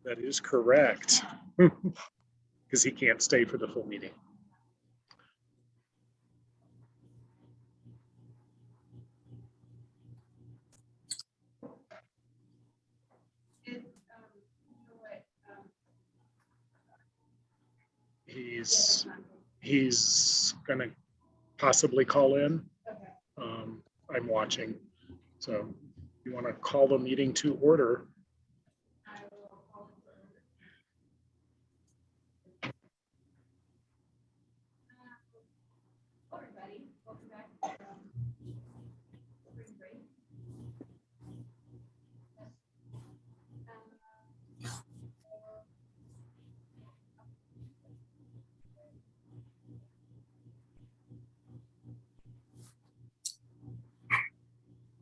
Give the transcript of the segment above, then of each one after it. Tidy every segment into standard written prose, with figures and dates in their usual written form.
That is correct. Because he can't stay for the full meeting. He's gonna possibly call in. I'm watching. So you want to call the meeting to order. Everybody, welcome back from spring break.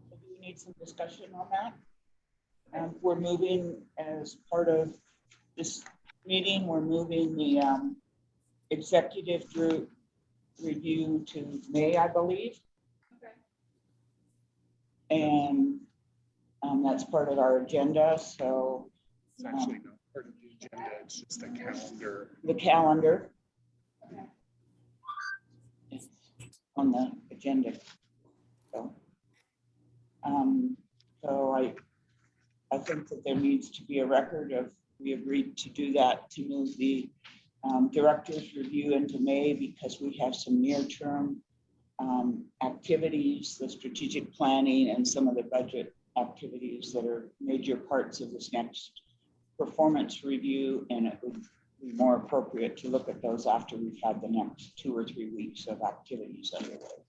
Do we need some discussion on that? We're moving as part of this meeting, we're moving the executive review to May, I believe. Okay. And that's part of our agenda, so. It's actually not part of the agenda, it's just the calendar. The calendar. Okay. It's on the agenda. So, I think that there needs to be a record of, we agreed to do that, to move the director's review into May because we have some near-term activities, the strategic planning and some of the budget activities that are major parts of this next performance review, and it would be more appropriate to look at those after we've had the next 2 or 3 weeks of activities underway.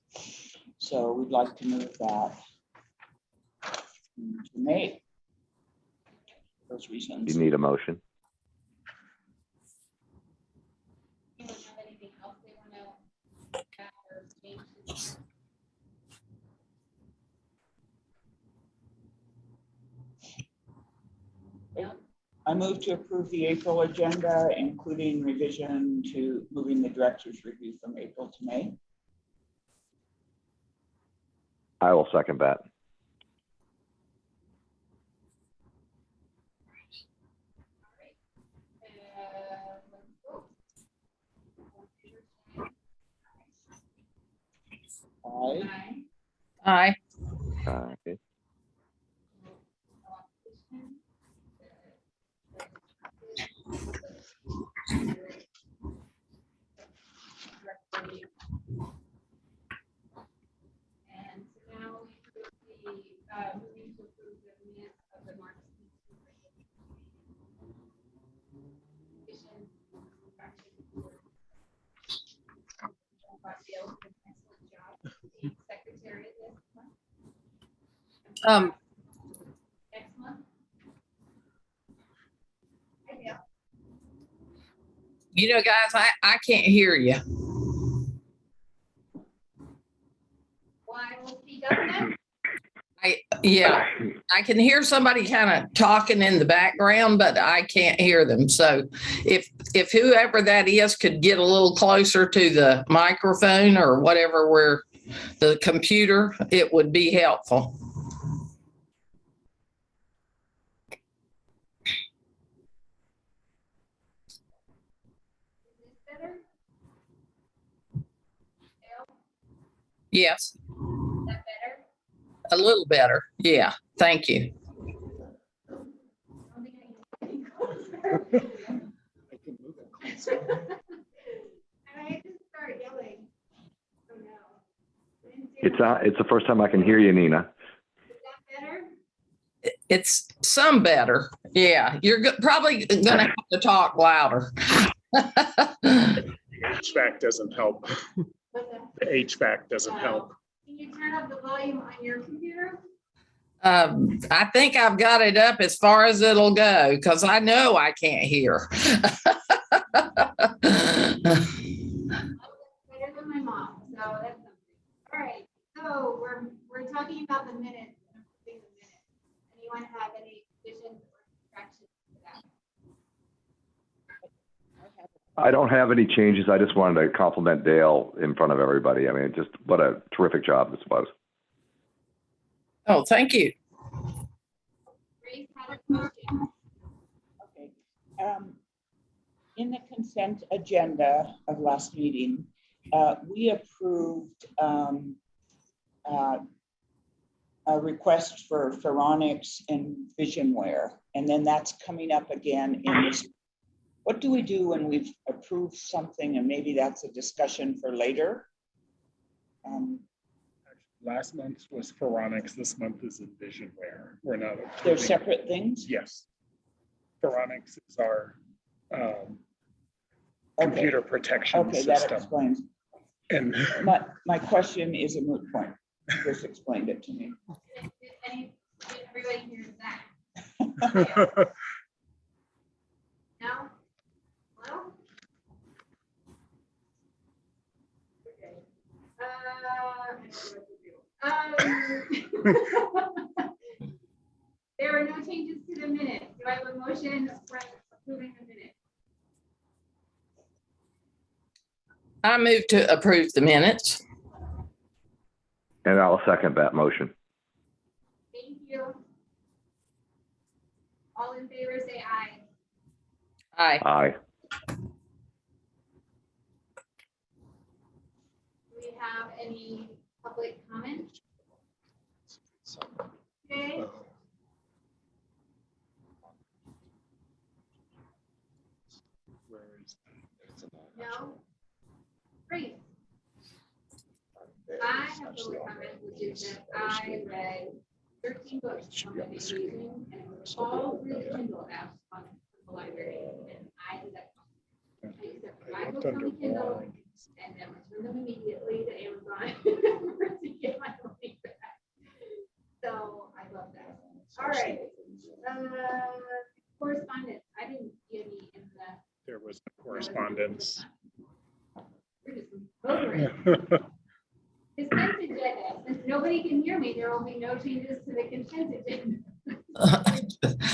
So we'd like to move that to May. Those reasons. You need a motion. Anyone have anything else they want to add or change? I move to approve the April agenda, including revision to moving the director's review from April to May. I will second that. Aye. Aye. Okay. And so now we approve moving to approve the minutes of the March. Secretary this month. Next month. You know, guys, I can't hear you. Why will speak up then? Yeah, I can hear somebody kind of talking in the background, but I can't hear them. So if whoever that is could get a little closer to the microphone or whatever, where the computer, it would be helpful. Is this better? Yes, Is that better? a little better. Yeah, thank you. I don't think I can get closer. I can move it closer. And I just start yelling. Oh no. It's the first time I can hear you, Nina. Is that better? It's some better. Yeah, you're probably going to have to talk louder. The HVAC doesn't help. What's that? The HVAC doesn't help. Can you turn up the volume on your computer? I think I've got it up as far as it'll go because I know I can't hear. Better than my mom, so that's something. All right, so we're talking about the minutes and approving the minutes. Anyone have any additions or subtractions to that? I don't have any changes. I just wanted to compliment Dale in front of everybody. I mean, just what a terrific job this was. Oh, thank you. Grace had a question. Okay, In the consent agenda of last meeting, we approved a request for Pharonics and Visionware, and then that's coming up again in this. What do we do when we've approved something and maybe that's a discussion for later? Last month was Pharonics, this month is Envisionware. We're not. They're approving- separate things? Yes. Pharonics is our Okay. computer protection Okay, that system. explains. And My question is a moot point. You just explained it to me. Did everybody hear that? No? Hello? Okay. I don't know what to do. There are no changes to the minutes. Do I have a motion for approving the minutes? I move to approve the minutes. And I'll second that motion. Thank you. All in favor, say aye. Aye. Aye. Do we have any public comment? Okay. where is No? Great. I have public comment, which is that I read 13 books on the amazing and it was all through the Kindle app on the library. And I did that. I used to I buy looked books on under the Kindle drawings. and then return them immediately to Amazon to get my money back. So I love that. All right. Correspondence. I didn't see any in the. There was correspondence. We're just over it. Consent agenda. Since nobody can hear me, there will be no changes to the consent agenda.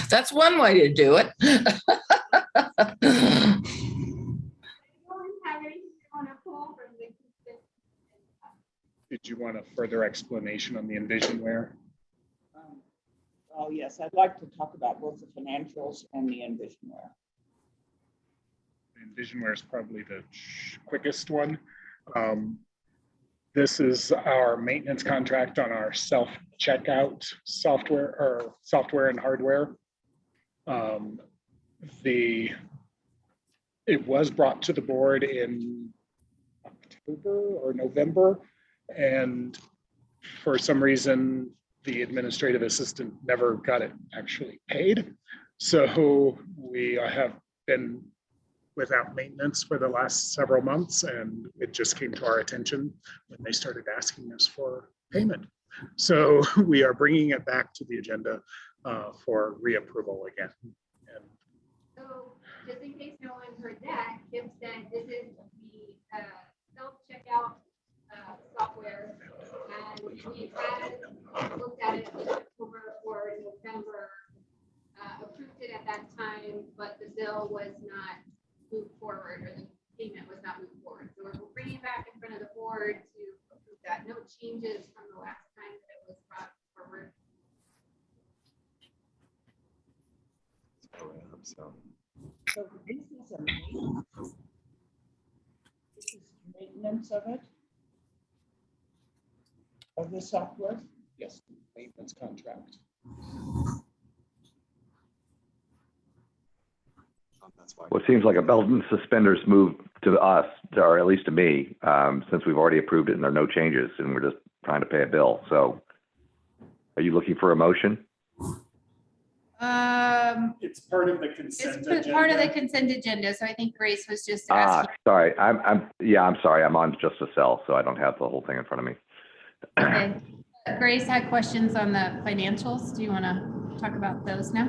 That's one way to do it. Anyone have anything you want to pull from the consent? Did you want a further explanation on the Envisionware? Oh, yes, I'd like to talk about both the financials and the Envisionware. Envisionware is probably the quickest one. This is our maintenance contract on our self-checkout software and hardware. It was brought to the board in October or November, and for some reason, the administrative assistant never got it actually paid. So we have been without maintenance for the last several months, and it just came to our attention when they started asking us for payment. So we are bringing it back to the agenda for reapproval again. And So just in case no one heard that, Kim said this is the self-checkout software. And we had looked at it in October or November, approved it at that time, but the bill was not moved forward, or the payment was not moved forward. So we're bringing it back in front of the board to approve that. No changes from the last time that it was brought forward. So this is a maintenance. This is maintenance of it? Of the software? yes, maintenance contract. Well, it seems like a belt and suspenders move to us, or at least to me, since we've already approved it and there are no changes and we're just trying to pay a bill. So are you looking for a motion? It's part of the consent It's part of the consent agenda, so I think Grace was just Ah, asking. sorry. I'm sorry. I'm on just a cell, so I don't have the whole thing in front of me. Okay. Grace had questions on the financials. Do you want to talk about those now?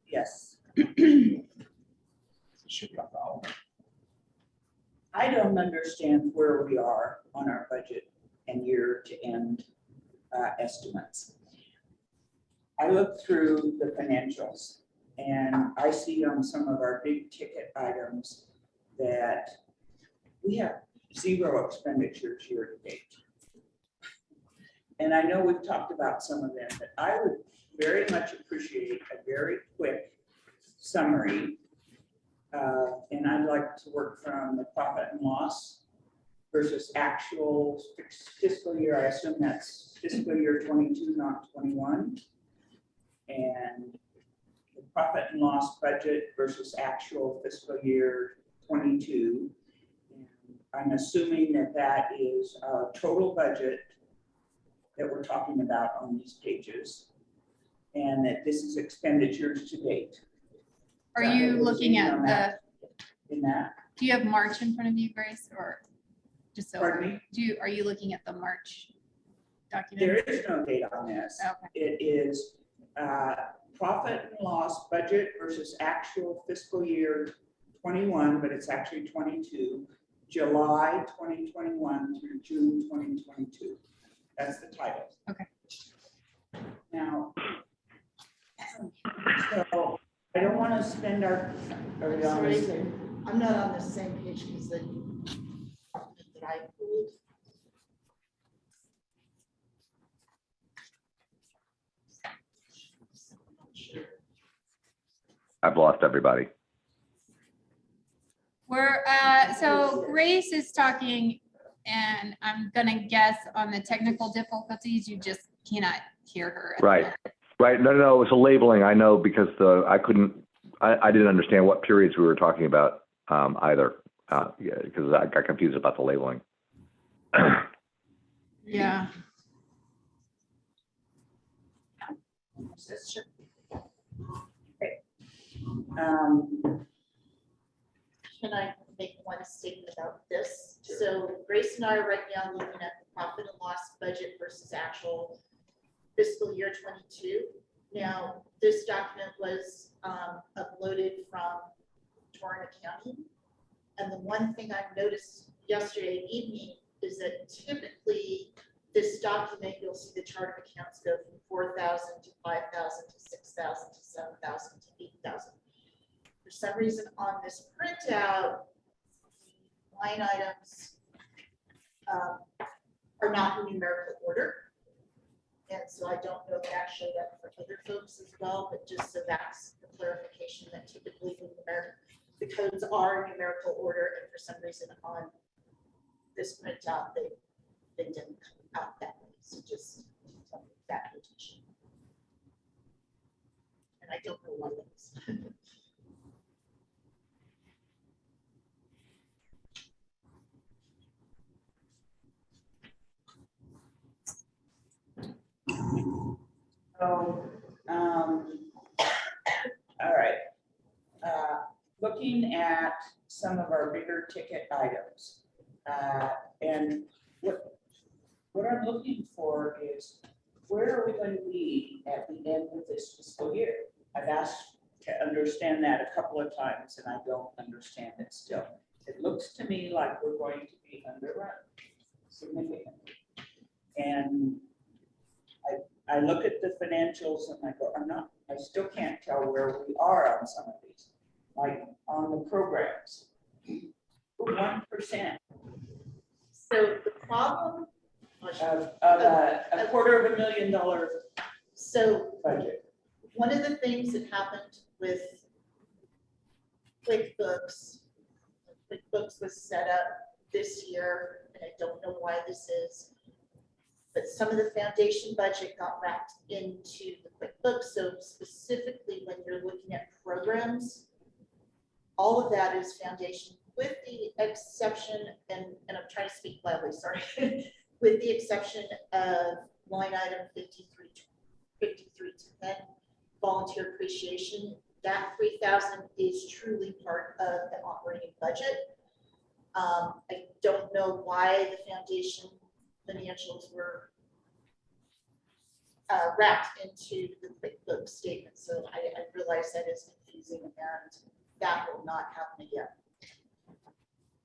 Yes. I don't understand where we are on our budget and year to end estimates. I looked through the financials and I see on some of our big ticket items that we have zero expenditures year to date. And I know we've talked about some of them, but I would very much appreciate a very quick summary And I'd like to work from the profit and loss versus actual fiscal year. I assume that's fiscal year 22, not 21. And the profit and loss budget versus actual fiscal year 22. And I'm assuming that that is our total budget that we're talking about on these pages, and that this is expenditures to date. Are Is that you what we're looking seeing at on that? In that, do you have March in front of you, Grace, or just so? pardon me? Are you looking at the March There document? is no date on this. Okay. It is profit and loss budget versus actual fiscal year 21, but it's actually 22, July 2021 through June 2022. That's the title. Okay. Now, so I don't want to spend our, are we on Sorry, this? I'm not on the same page because the document that I pulled. I've lost everybody. So Grace is talking, and I'm gonna guess on the technical difficulties, you just cannot hear her. at the Right. moment. Right, no, it was a labeling, I know, because I didn't understand what periods we were talking about either, yeah, because I got confused about the labeling. Yeah. Okay. Can I make one statement about this? So Grace and I are right now looking at the profit and loss budget versus actual fiscal year 22. Now, this document was uploaded from Torrance County. And the one thing I noticed yesterday evening is that typically this document, you'll see the chart of accounts go from 4,000 to 5,000 to 6,000 to 7,000 to 8,000. For some reason on this printout, line items are not in numerical order. And so I don't know if that showed up for other folks as well, but just so that's the clarification that typically the codes are in numerical order, and for some reason on this printout, they didn't come out that way. So just that notation. And I don't know what it is. So, all right. Looking at some of our bigger ticket items, and what I'm looking for is where are we going to be at the end of this fiscal year? I've asked to understand that a couple of times, and I don't understand it still. It looks to me like we're going to be underrun significantly, and I look at the financials and I go, I still can't tell where we are on some of these, like on the programs. 1% So the problem. of a $250,000 So budget. one of the things that happened with QuickBooks was set up this year, and I don't know why this is, but some of the foundation budget got wrapped into the QuickBooks. So specifically when you're looking at programs, all of that is foundation with the exception, and I'm trying to speak loudly, sorry, with the exception of line item 5310, volunteer appreciation. That 3,000 is truly part of the operating budget. I don't know why the foundation financials were wrapped into the QuickBooks statement. So I realize that is confusing, and that will not happen again.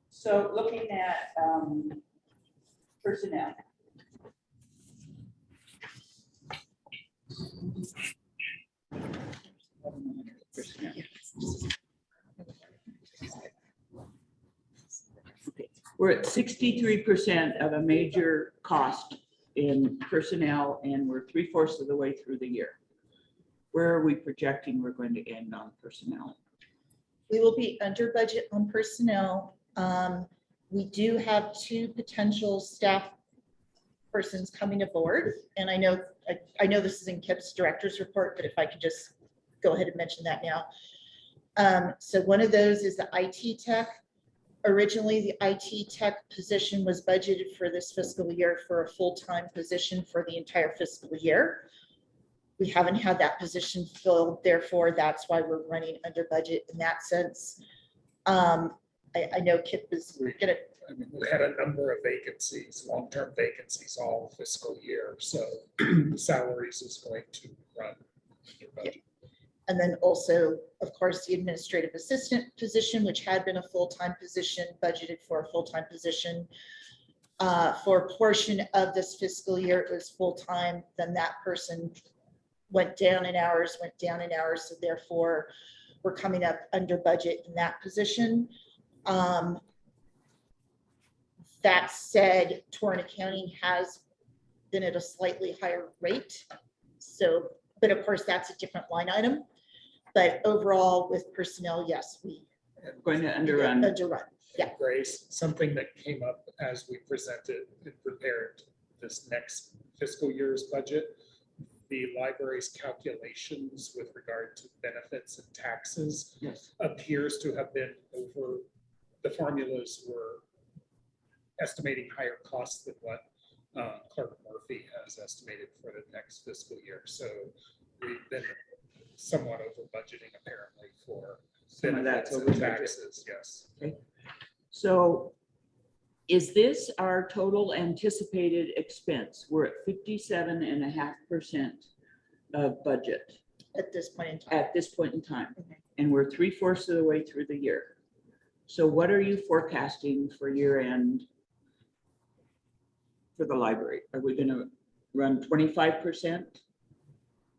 So looking at personnel. We're at 63% of a major cost in personnel, and we're 3/4 of the way through the year. Where are we projecting we're going to end on personnel? We will be under budget on personnel. We do have 2 potential staff persons coming aboard. And I know this is in Kip's director's report, but if I could just go ahead and mention that now. So one of those is the IT tech. Originally, the IT tech position was budgeted for this fiscal year for a full-time position for the entire fiscal year. We haven't had that position filled, therefore that's why we're running under budget in that sense. I know Kip is gonna. I mean, we had a number of vacancies, long-term vacancies all fiscal year, so salaries is going to run under budget. And then also, of course, the administrative assistant position, which had been a full-time position, budgeted for a full-time position. For a portion of this fiscal year, it was full-time, then that person went down in hours, so therefore we're coming up under budget in that position. That said, Torrent Accounting has been at a slightly higher rate. So, but of course, that's a different line item. But overall, with personnel, yes, we Going to underrun. underrun. Yeah. Grace, something that came up as we presented and prepared this next fiscal year's budget, the library's calculations with regard to benefits and taxes Yes. appears to have been over, the formulas were estimating higher costs than what Clerk Murphy has estimated for the next fiscal year. So we've been somewhat over budgeting apparently for Some of that's benefits and over budget. taxes, yes. So is this our total anticipated expense? We're at 57.5% of budget At this point in time. at this point in time. Okay. And we're 3/4 of the way through the year. So what are you forecasting for year end for the library? Are we gonna run 25%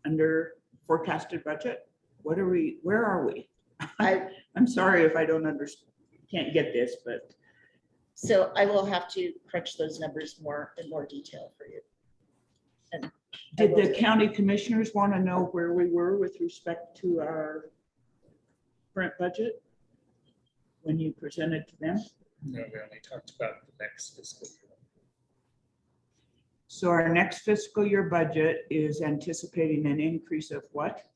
under forecasted budget? What are we, where are we? I'm sorry if I don't can't get this, but. So I will have to crunch those numbers in more detail for you. And I Did will the do. county commissioners want to know where we were with respect to our current budget? When you presented to them? No, we only talked about the next fiscal year. So our next fiscal year budget is anticipating an increase of what?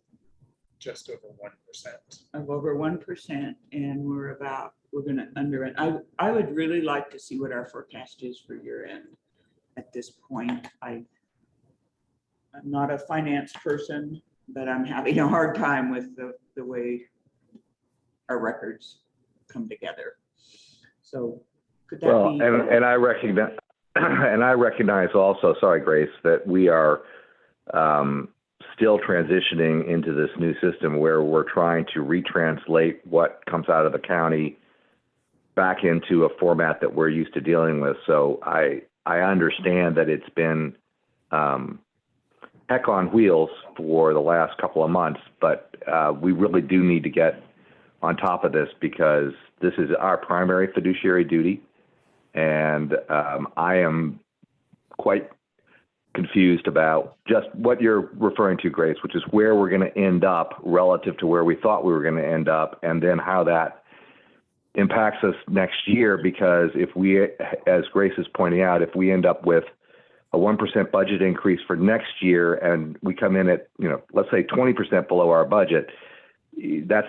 Just over 1%. Of over 1%, and we're gonna under it. I would really like to see what our forecast is for year end at this point. I'm not a finance person, but I'm having a hard time with the way our records come together. So could that Well, be? and I recognize, and I recognize also, sorry, Grace, that we are still transitioning into this new system where we're trying to retranslate what comes out of the county back into a format that we're used to dealing with. So I understand that it's been heck on wheels for the last couple of months, but we really do need to get on top of this because this is our primary fiduciary duty. And I am quite confused about just what you're referring to, Grace, which is where we're going to end up relative to where we thought we were going to end up, and then how that impacts us next year. Because if we, as Grace is pointing out, if we end up with a 1% budget increase for next year and we come in at, let's say 20% below our budget, that's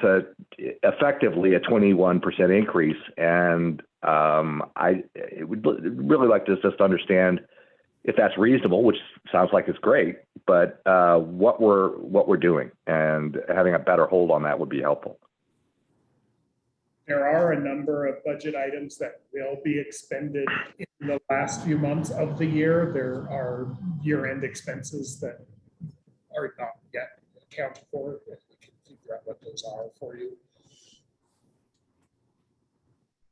effectively a 21% increase. And I would really like to just understand if that's reasonable, which sounds like it's great, but what we're doing and having a better hold on that would be helpful. There are a number of budget items that will be expended in the last few months of the year. There are year-end expenses that are not yet accounted for. If we can figure out what those are for you.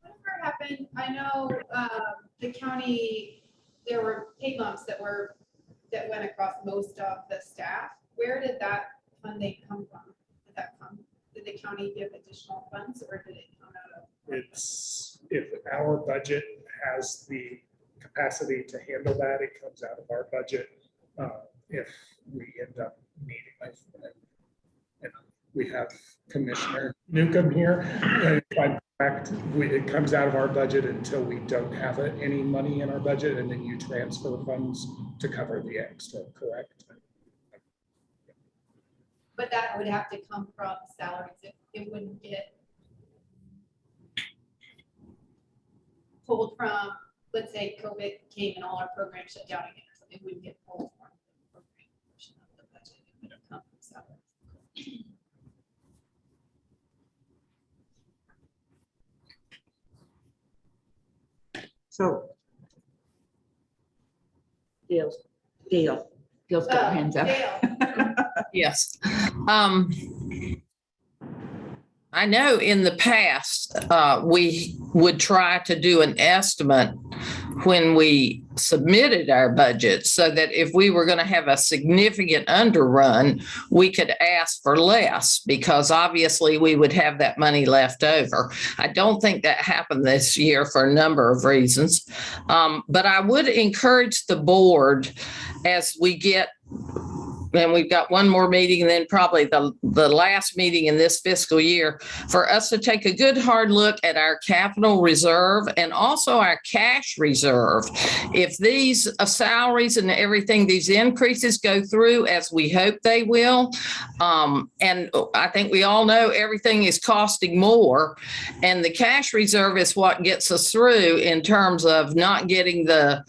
Whatever happened, I know the county, there were pay bumps that went across most of the staff. Where did that funding come from? Did the county give additional funds or did it come out of? It's, if our budget has the capacity to handle that, it comes out of our budget. If we end up needing, and we have Commissioner Newcomb here. And if I'm correct, it comes out of our budget until we don't have any money in our budget, and then you transfer funds to cover the extra, correct? But that would have to come from salaries. It wouldn't get pulled from, let's say COVID came and all our programs shut down again or something, it wouldn't get pulled from the program portion of the budget. It would come from salaries. So. Dale's got her hands up. Dale, Yes. I know in the past, we would try to do an estimate when we submitted our budget so that if we were going to have a significant underrun, we could ask for less because obviously we would have that money left over. I don't think that happened this year for a number of reasons. But I would encourage the board as we get, and we've got one more meeting and then probably the last meeting in this fiscal year, for us to take a good hard look at our capital reserve and also our cash reserve. If these salaries and everything, these increases go through as we hope they will, and I think we all know everything is costing more, and the cash reserve is what gets us through in terms of not getting the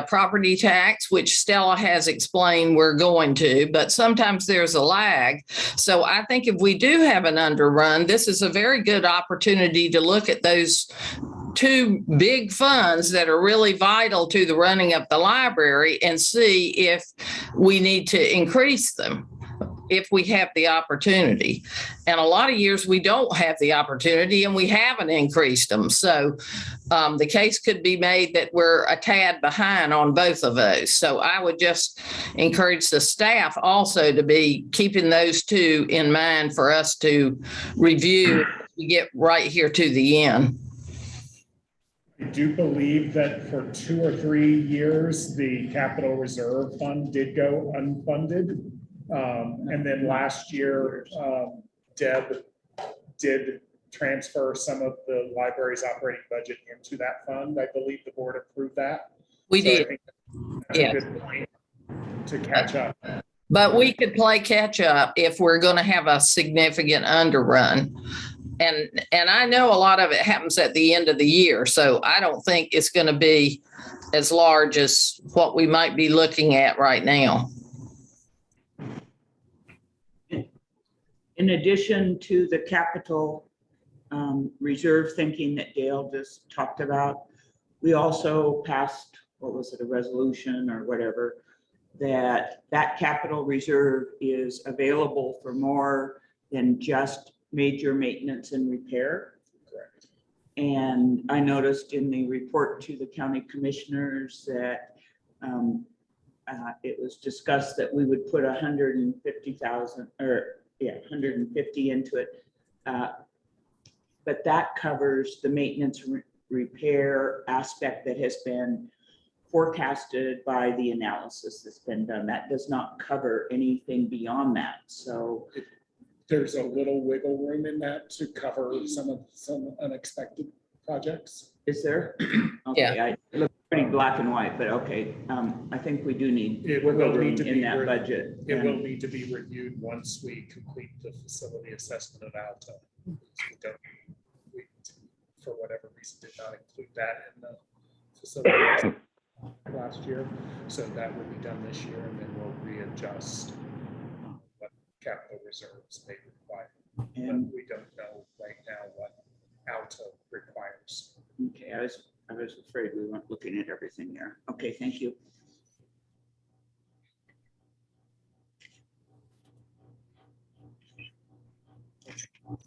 property tax, which Stella has explained we're going to, but sometimes there's a lag. So I think if we do have an underrun, this is a very good opportunity to look at those two big funds that are really vital to the running of the library and see if we need to increase them if we have the opportunity. And a lot of years we don't have the opportunity and we haven't increased them. So the case could be made that we're a tad behind on both of those. So I would just encourage the staff also to be keeping those two in mind for us to review as we get right here to the end. I do believe that for 2 or 3 years, the capital reserve fund did go unfunded. And then last year, Deb did transfer some of the library's operating budget into that fund. I believe the board approved that. We So I did. think that's a good point to catch up. But we could play catch up if we're going to have a significant underrun. And I know a lot of it happens at the end of the year. So I don't think it's going to be as large as what we might be looking at right now. In addition to the capital reserve thinking that Dale just talked about, we also passed, what was it, a resolution or whatever, that capital reserve is available for more than just major maintenance and repair. Correct. And I noticed in the report to the county commissioners that it was discussed that we would put 150,000 or 150 into it. But that covers the maintenance repair aspect that has been forecasted by the analysis that's been done. That does not cover anything beyond that. So There's a little wiggle room in that to cover some unexpected projects. is there? Okay, I look pretty black and white, but okay. I think we do need It wiggle will room need to in be that re- budget. It will And- need to be reviewed once we complete the facility assessment of Alta. We don't, for whatever reason, did not include that in the facility assessment last year. So that will be done this year, and then we'll readjust what capital reserves may require. But And we don't know right now what Alta requires. okay, I was afraid we weren't looking at everything there. Okay, thank you.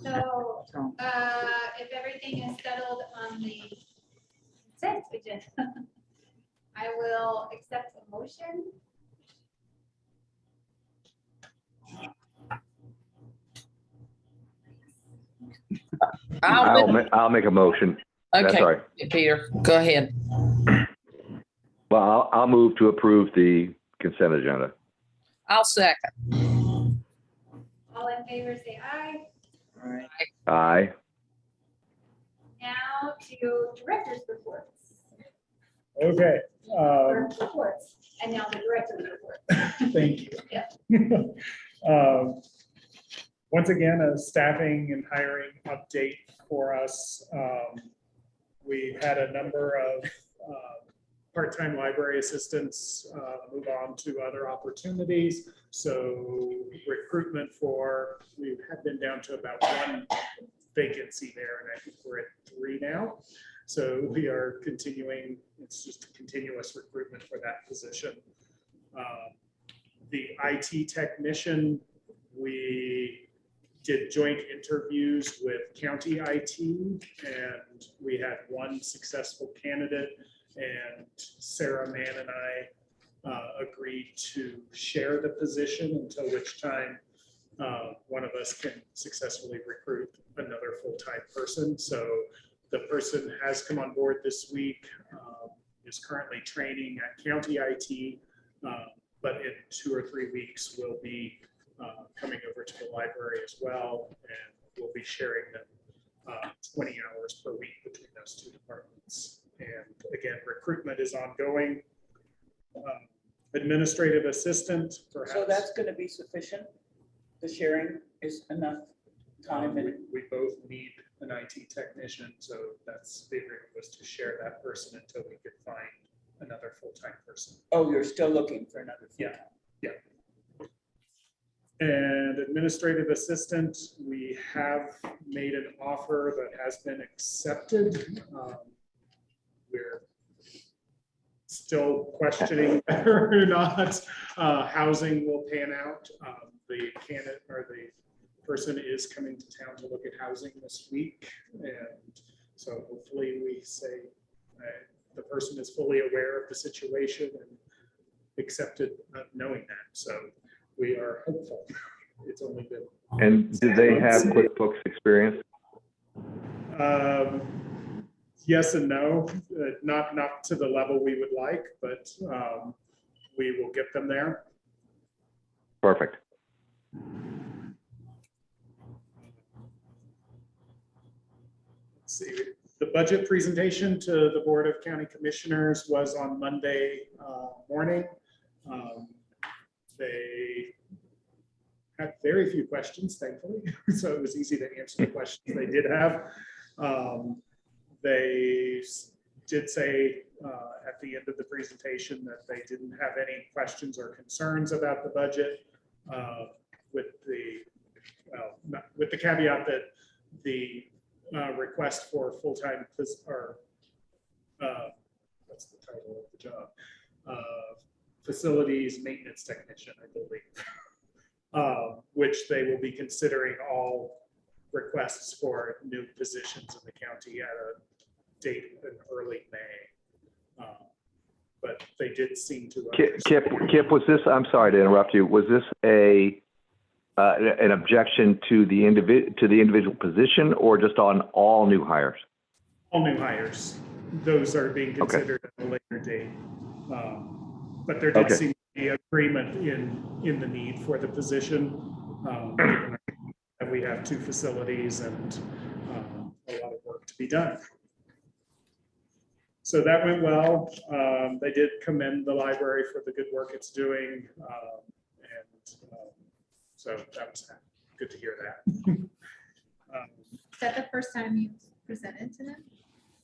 So, So if everything is settled on the consent agenda, I will accept a motion. I'll make a motion. That's Okay, all right. Peter, go ahead. Well, I'll move to approve the consent agenda. I'll second. All in favor, say aye. All right. Aye. Now to director's reports. Okay, Or reports, and now the director's report. thank you. Yeah. Once again, a staffing and hiring update for us. We've had a number of part-time library assistants move on to other opportunities. So recruitment we have been down to about 1 vacancy there, and I think we're at 3 now. So we are continuing, it's just a continuous recruitment for that position. The IT technician, we did joint interviews with county IT, and we had 1 successful candidate, and Sarah Mann and I agreed to share the position until which time one of us can successfully recruit another full-time person. So the person has come on board this week, is currently training at county IT, but in 2 or 3 weeks will be coming over to the library as well, and we'll be sharing them 20 hours per week between those 2 departments. And again, recruitment is ongoing. Administrative assistant, perhaps. So that's going to be sufficient? The sharing is enough time and We both need an IT technician, so that's the agreement was to share that person until we could find another full-time person. oh, you're still looking for another full-time? Yeah. And administrative assistant, we have made an offer that has been accepted. We're still questioning whether or not housing will pan out. The candidate or the person is coming to town to look at housing this week. And so hopefully we say the person is fully aware of the situation and accepted knowing that. So we are hopeful. It's only been. And do they have QuickBooks experience? Yes and no, not to the level we would like, but we will get them there. Perfect. Let's see, the budget presentation to the Board of County Commissioners was on Monday morning. They had very few questions, thankfully, so it was easy to answer the questions they did have. They did say at the end of the presentation that they didn't have any questions or concerns about the budget, with the caveat that the request for full-time or what's the title of the job? Facilities maintenance technician, I believe, which they will be considering all requests for new positions in the county at a date in early May. But they did seem to. Kip, was this, I'm sorry to interrupt you, was this an objection to the individual position or just on all new hires? All new hires. Those are being considered at a later date. But there did seem to be agreement in the need for the position. Given that we have 2 facilities and a lot of work to be done. So that went well. They did commend the library for the good work it's doing. So that was good to hear that. Is that the first time you presented to them?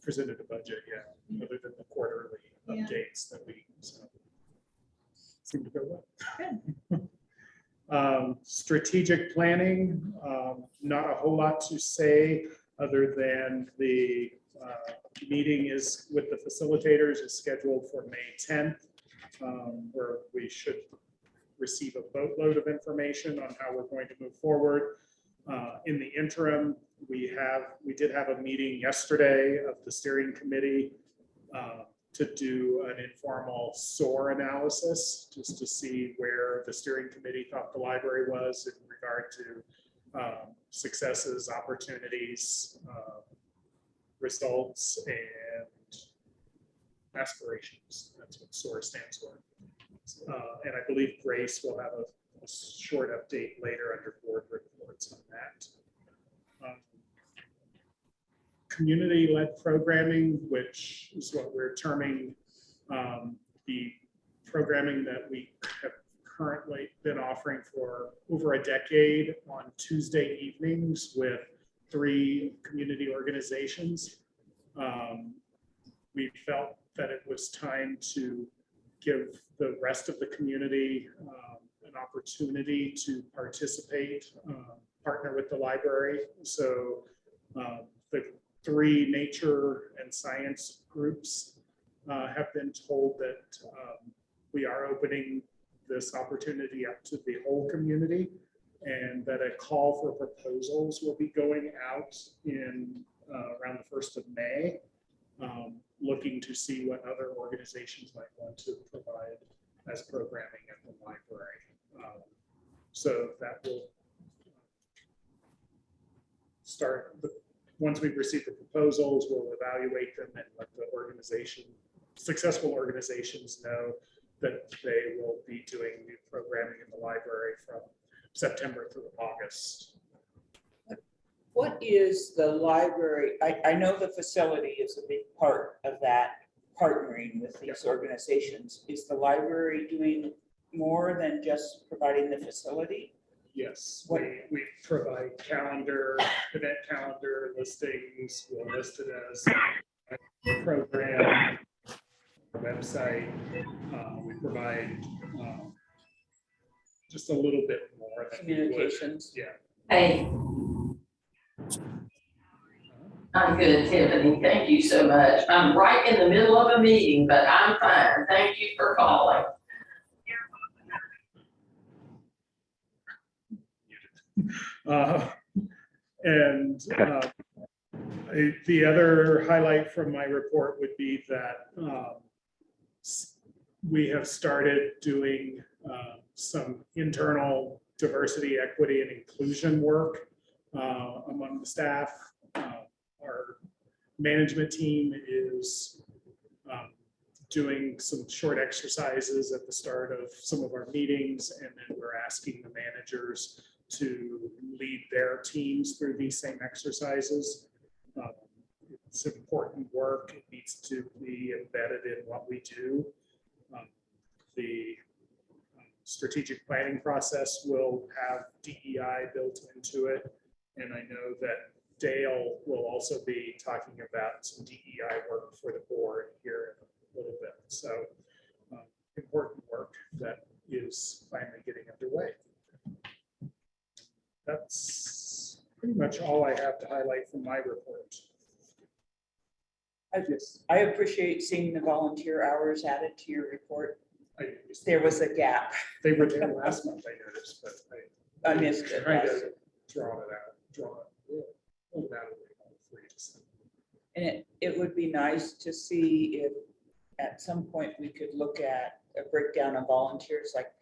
Presented a budget, yeah, other than the quarterly updates that we seem to go well. Strategic planning, not a whole lot to say other than the meeting is with the facilitators is scheduled for May 10th, where we should receive a boatload of information on how we're going to move forward. In the interim, we did have a meeting yesterday of the steering committee to do an informal SOAR analysis, just to see where the steering committee thought the library was in regard to successes, opportunities, results, and aspirations. That's what SOAR stands for. And I believe Grace will have a short update later under board report. reports on that. Community-led programming, which is what we're terming the programming that we have currently been offering for over a decade on Tuesday evenings with 3 community organizations. We felt that it was time to give the rest of the community an opportunity to participate, partner with the library. So the 3 nature and science groups have been told that we are opening this opportunity up to the whole community, and that a call for proposals will be going out in around the 1st of May, looking to see what other organizations might want to provide as programming at the library. So that will start, once we've received the proposals, we'll evaluate them and let the successful organizations know that they will be doing new programming in the library from September through August. What is the library? I know the facility is a big part of that, partnering with these organizations. Is the library doing more than just providing the facility? Yes, we provide event calendar listings. We'll list it as a program, website. We provide just a little bit more than we would. Communications. Yeah. Hey. I'm good, Tiffany. Thank you so much. I'm right in the middle of a meeting, but I'm fine. Thank you for calling. The other highlight from my report would be that we have started doing some internal diversity, equity, and inclusion work among the staff. Our management team is doing some short exercises at the start of some of our meetings, and then we're asking the managers to lead their teams through these same exercises. It's important work. It needs to be embedded in what we do. The strategic planning process will have DEI built into it, and I know that Dale will also be talking about some DEI work for the board here in a little bit. So important work that is finally getting underway. That's pretty much all I have to highlight from my report. I appreciate seeing the volunteer hours added to your report. There was a gap. They were there last month, I noticed, but I missed it. tried to draw it out. And it would be nice to see if at some point we could look at a breakdown of volunteers. Like,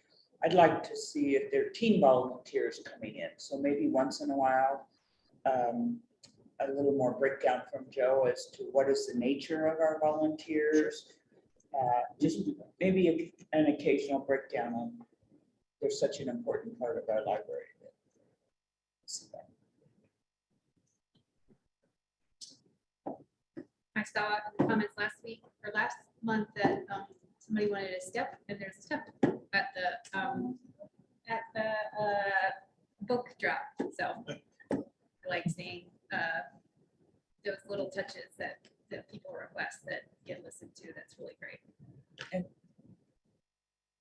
I'd like to see if there are teen volunteers coming in. So maybe once in a while, a little more breakdown from Joe as to what is the nature of our volunteers. Just maybe an occasional breakdown on, they're such an important part of our library. I saw in the comments last week or last month that somebody wanted a step, and there's a step at the book drop. So I like seeing those little touches that people request that get listened to. That's really great.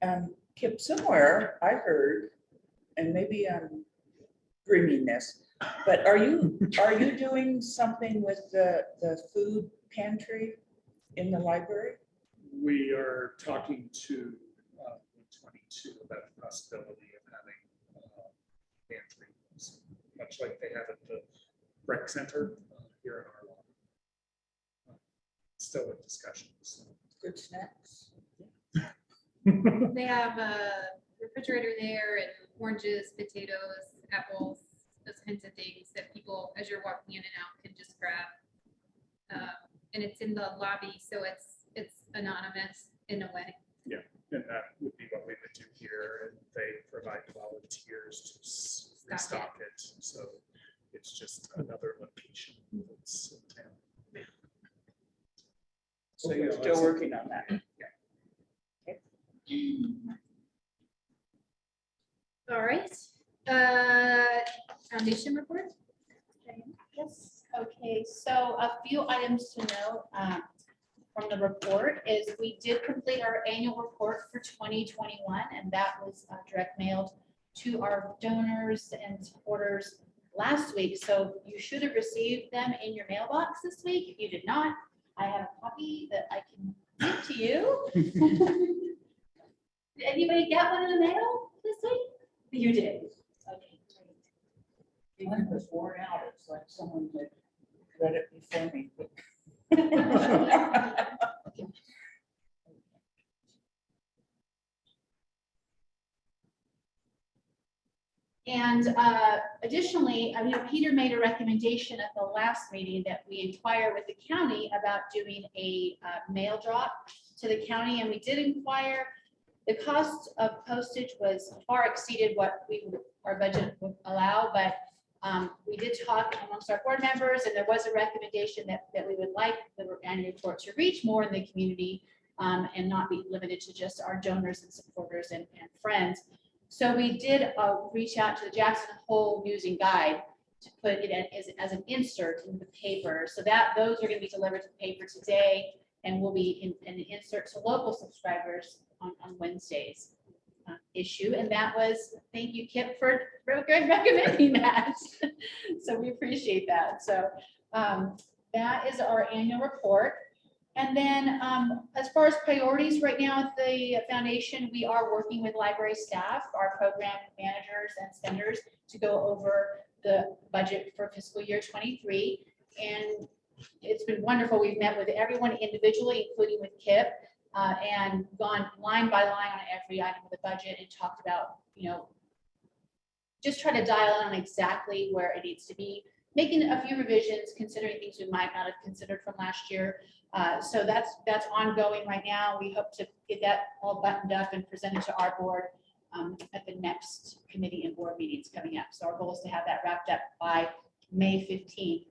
And Kip, somewhere I heard, and maybe I'm dreaming this, but are you doing something with the food pantry in the library? We are talking to 22 about the possibility of having pantries, much like they have at the rec center here in Arlon. Still in discussions. Good snacks. They have a refrigerator there and oranges, potatoes, apples, those kinds of things that people, as you're walking in and out, can just grab. And it's in the lobby, so it's anonymous in a way. Yeah, and that would be what we would do here, and they provide volunteers to restock it. right. Foundation report? Yes, okay, so a few items to note from the report is we did complete our annual report for 2021, and that was direct mailed to our donors and supporters last week. So you should have received them in your mailbox this week. If you did not, I have a copy that I can give to you. Did anybody get one in the mail this week? You did. Okay, great. Mine was worn out. It's like someone had read it before me. And additionally, I mean, Peter made a recommendation at the last meeting that we inquire with the county about doing a mail drop to the county, and we did inquire. The cost of postage was far exceeded what our budget would allow, but we did talk amongst our board members, and there was a recommendation that we would like the annual report to reach more in the community and not be limited to just our donors and supporters and friends. So we did reach out to the Jackson Hole News and Guide to put it as an insert in the paper. So those are going to be delivered to the paper today, and will be in an insert to local subscribers on Wednesday's issue. And that was, thank you, Kip, for recommending that. So we appreciate that. So that is our annual report. And then as far as priorities right now at the foundation, we are working with library staff, our program managers and spenders, to go over the budget for fiscal year 23. And it's been wonderful. We've met with everyone individually, including with Kip, and gone line by line on every item of the budget and talked about, just try to dial in on exactly where it needs to be, making a few revisions, considering things we might not have considered from last year. So that's ongoing right now. We hope to get that all buttoned up and presented to our board at the next committee and board meetings coming up. So our goal is to have that wrapped up by May 15th.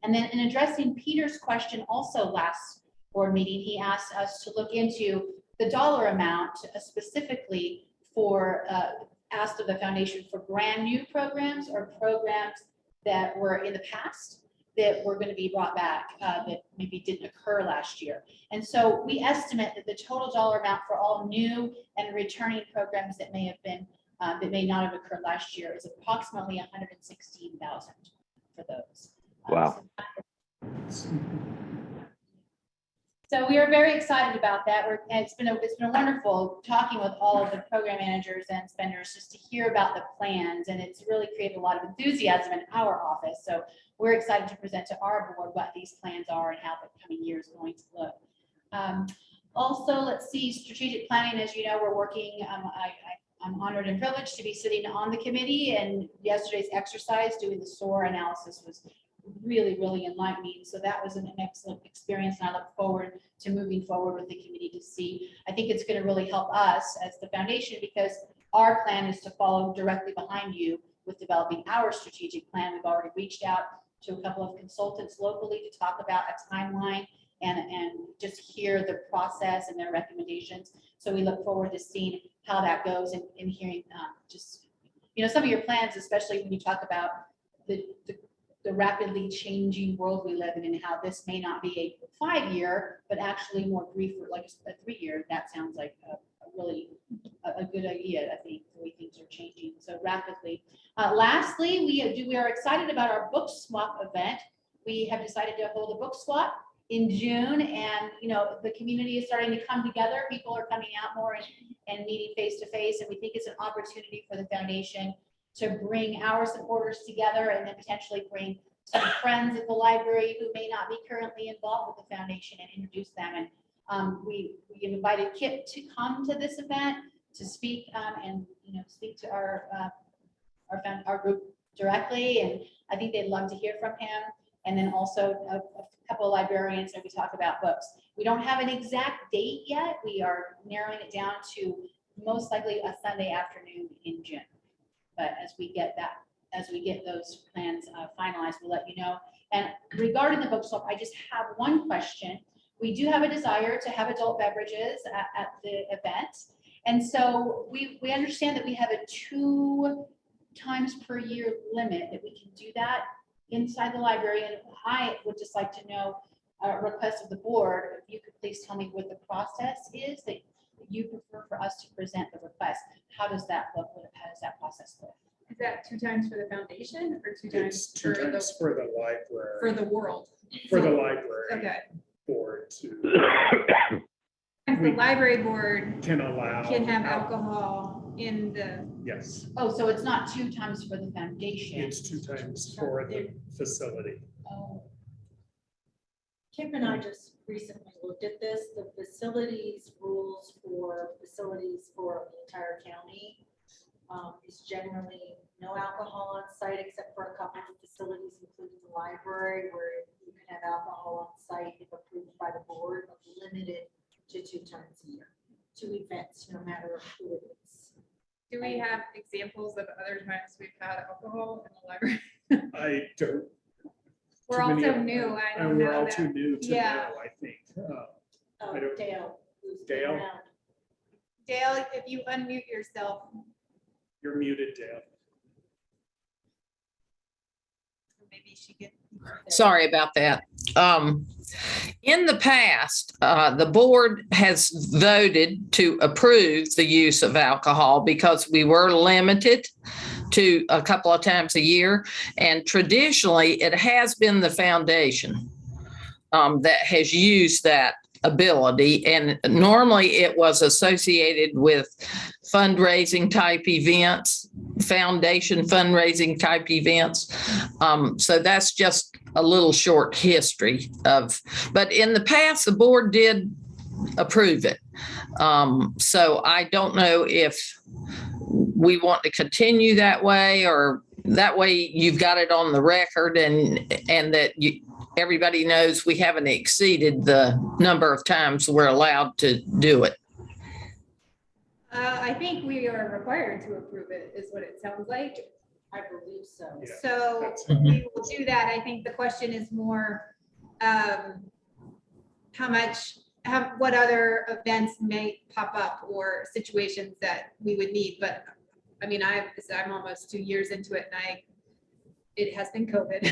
And then in addressing Peter's question also last board meeting, he asked us to look into the dollar amount specifically for asked of the foundation for brand new programs or programs that were in the past that were going to be brought back that maybe didn't occur last year. And so we estimate that the total dollar amount for all new and returning programs that may have been that may not have occurred last year is approximately $116,000 for those. Wow. So we are very excited about that. It's been a wonderful talking with all of the program managers and spenders just to hear about the plans, and it's really created a lot of enthusiasm in our office. So we're excited to present to our board what these plans are and how the coming year is going to look. Also, let's see, strategic planning. As you know, we're working. I'm honored and privileged to be sitting on the committee, and yesterday's exercise doing the SOAR analysis was really, really enlightening. So that was an excellent experience, and I look forward to moving forward with the committee to see. I think it's going to really help us as the foundation, because our plan is to follow directly behind you with developing our strategic plan. We've already reached out to a couple of consultants locally to talk about a timeline and just hear the process and their recommendations. So we look forward to seeing how that goes and hearing just, some of your plans, especially when you talk about the rapidly changing world we live in, and how this may not be a 5-year, but actually more brief, like a 3-year. That sounds like a really good idea. I think the way things are changing so rapidly. Lastly, we are excited about our book swap event. We have decided to hold a book swap in June, and the community is starting to come together. People are coming out more and meeting face to face, and we think it's an opportunity for the foundation to bring our supporters together, and then potentially bring some friends at the library who may not be currently involved with the foundation and introduce them. And we invited Kip to come to this event to speak and speak to our group directly, and I think they'd love to hear from him. And then also a couple of librarians that we talk about books. We don't have an exact date yet. We are narrowing it down to most likely a Sunday afternoon in June. But as we get those plans finalized, we'll let you know. And regarding the book swap, I just have one question. We do have a desire to have adult beverages at the event, And so we understand that we have a 2 times per year limit, that we can do that inside the library. And I would just like to know, request of the board, if you could please tell me what the process is that you prefer for us to present the request. How does that look? How does that process look? Is that 2 times for the foundation or 2 It's times 2 for times for the library. for the world? For the library Okay. board to And the library board can allow. can have alcohol in the, Yes, Oh, so it's not 2 times for the foundation? it's 2 times for the facility. Oh, Kim and I just recently looked at this, the facilities rules for facilities for the entire county is generally no alcohol on site except for a couple of facilities, including the library, where you can have alcohol on site if approved by the board, but limited to 2 times a year, 2 events, no matter who it is. do we have examples of other times we've had alcohol in the library? I don't. We're too many also of- new. I don't And we're know all that. too new to Yeah. know, I think. I don't- Dale. who's been Dale? around. Dale, if you unmute yourself, You're muted, Dale. maybe she could. Sorry about that. In the past, the board has voted to approve the use of alcohol because we were limited to a couple of times a year. And traditionally, it has been the foundation that has used that ability. And normally it was associated with fundraising type events, foundation fundraising type events. So that's just a little short history of, but in the past, the board did approve it. So I don't know if we want to continue that way, or that way you've got it on the record and that everybody knows we haven't exceeded the number of times we're allowed to do it. I think we are required to approve it, is what it sounds like. I believe so. Yeah, So that's- we will do that. I think the question is more, what other events may pop up or situations that we would need, but I mean, I'm almost 2 years into it and it has been COVID.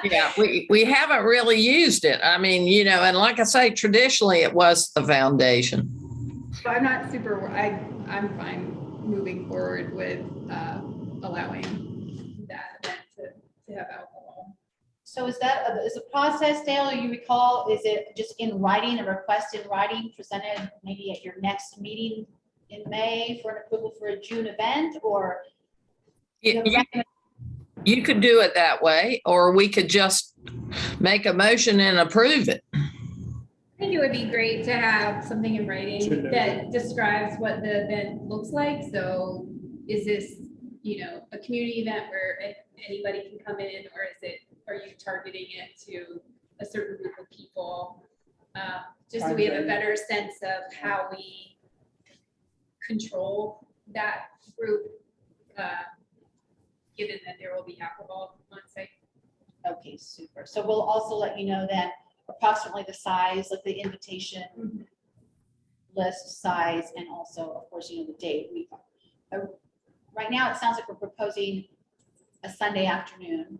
Yeah, we haven't really used it. I mean, and like I say, traditionally it was the foundation. So I'm not I'm fine moving forward with allowing that event to have alcohol. so is the process, Dale, you recall, is it just in writing, a request in writing presented maybe at your next meeting in May for an approval for a June event, or? You could do it that way, or we could just make a motion and approve it. I think it would be great to have something in To writing know. that describes what the event looks like. So is this, a community event where anybody can come in, or are you targeting it to a certain group of people? Just so we have a better sense of how we control that group, given that there will be alcohol on site. Okay, super. So we'll also let you know that approximately the size of the invitation list size, and also, of course, the date. Right now, it sounds like we're proposing a Sunday afternoon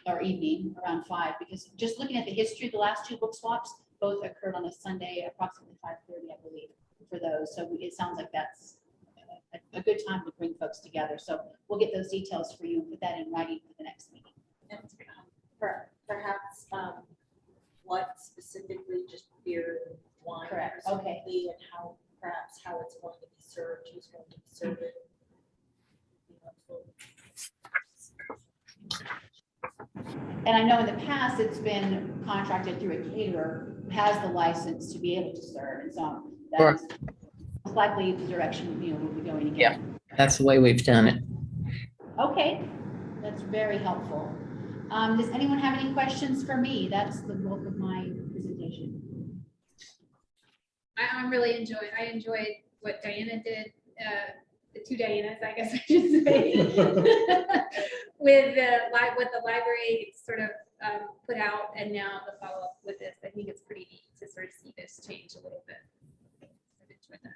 or evening around 5, because just looking at the history, the last 2 book swaps both occurred on a Sunday, approximately 5:30, I believe, for those. So it sounds like that's a good time to bring folks together. So we'll get those details for you and put that in writing for the next meeting. And perhaps what specifically, just beer, wine. Correct, okay. presumably, and perhaps how it's going to be served, who's going to serve it. And I know in the past, it's been contracted through a caterer who has the license to be able to serve. And so that's likely the direction, we'll be going again. That's the way we've done it. Okay, that's very helpful. Does anyone have any questions for me? That's the bulk of my presentation. I enjoyed what Diana did, the 2 Dianas, I guess I should say. With what the library sort of put out, and now the follow-up with this. I think it's pretty neat to sort of see this change a little bit. I've enjoyed that.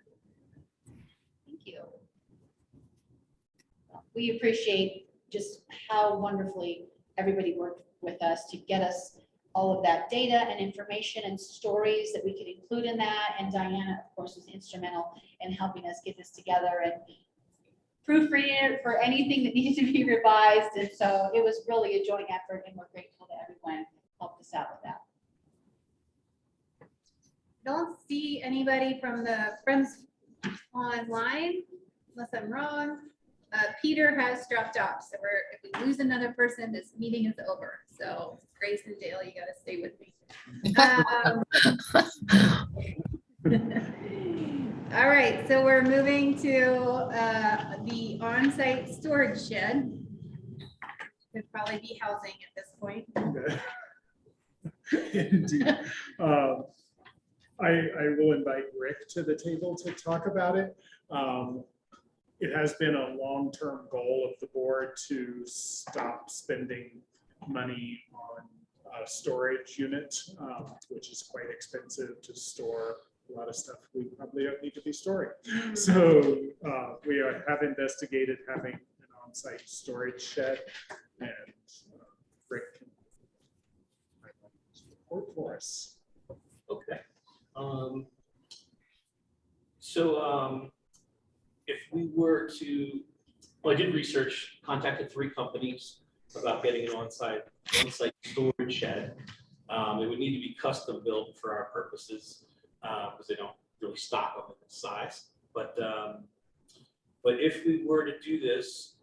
we appreciate just how wonderfully everybody worked with us to get us all of that data and information and stories that we could include in that. And Diana, of course, was instrumental in helping us get this together and proofread it for anything that needed to be revised. And so it was really a joint effort, and we're grateful that everyone helped us out with that. Don't see anybody from the Friends online, unless I'm wrong. Peter has dropped off, so if we lose another person, this meeting is over. So Grace and Dale, you gotta stay with me. All right, so we're moving to the on-site storage shed. Could probably be housing at this point. Indeed. I will invite Rick to the table to talk about it. It has been a long-term goal of the board to stop spending money on a storage unit, which is quite expensive to store a lot of stuff we probably don't need to be storing. So we have investigated having an on-site storage shed, and Rick can report for us. Okay. If we were to, well, I did research, contacted 3 companies about getting an on-site storage shed. It would need to be custom built for our purposes because they don't really stock them in this size. But if we were to do this,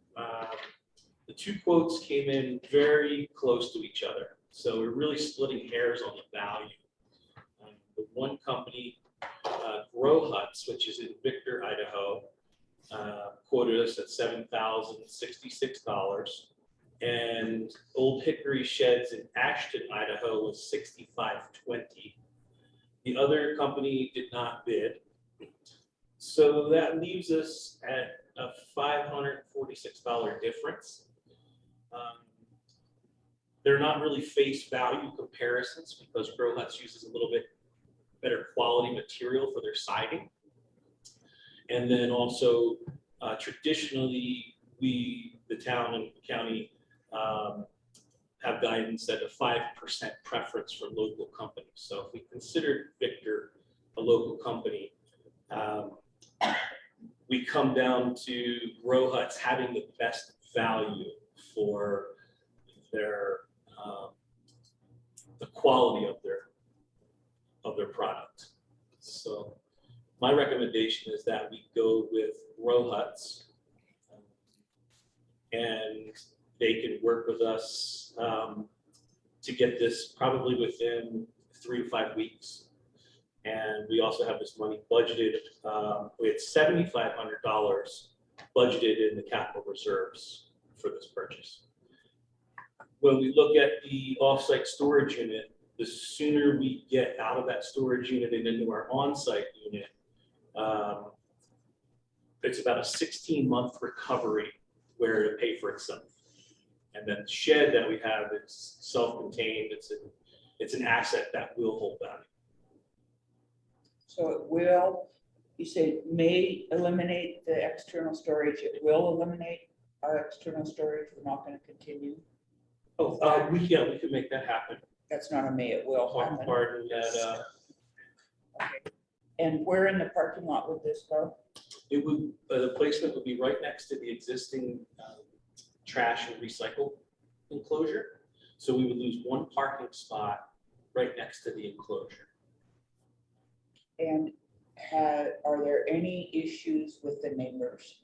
the 2 quotes came in very close to each other. So we're really splitting hairs on the value. The one company, Grow Huts, which is in Victor, Idaho, quoted us at $7,066, and Old Hickory Sheds in Ashton, Idaho was $6,520. The other company did not bid, so that leaves us at a $546 difference. They're not really face value comparisons because Grow Huts uses a little bit better quality material for their siding. And then also traditionally, the town and county have guidance at a 5% preference for local companies. So if we considered Victor a local company, we come down to Grow Huts having the best value for their the quality of their product. So my recommendation is that we go with Grow Huts, and they can work with us to get this probably within 3 to 5 weeks. And we also have this money budgeted. We had $7,500 budgeted in the capital reserves for this purchase. When we look at the offsite storage unit, the sooner we get out of that storage unit and into our on-site unit, it's about a 16-month recovery where it'll pay for itself. And then the shed that we have is self-contained. It's an asset that will hold value. So it will, you say may eliminate the external storage, it will eliminate our external storage, we're not gonna continue? Oh, we could make that happen. That's not a may, it will happen. Pardon that. Okay. And where in the parking lot would this go? It would, the placement would be right next to the existing trash and recycle enclosure. So we would lose 1 parking spot right next to the enclosure. And are there any issues with the neighbors?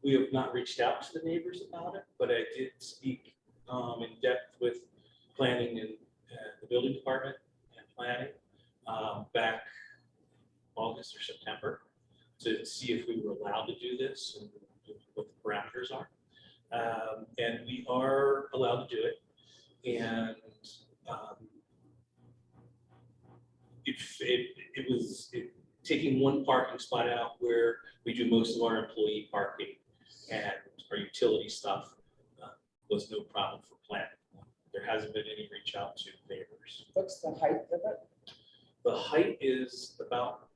We have not reached out to the neighbors about it, but I did speak in depth with planning and the building department and planning back August or September to see if we were allowed to do this and what the parameters are. And we are allowed to do it. And it was taking 1 parking spot out where we do most of our employee parking and our utility stuff was no problem for planning. There hasn't been any reach out to neighbors. What's the height of it? The height is about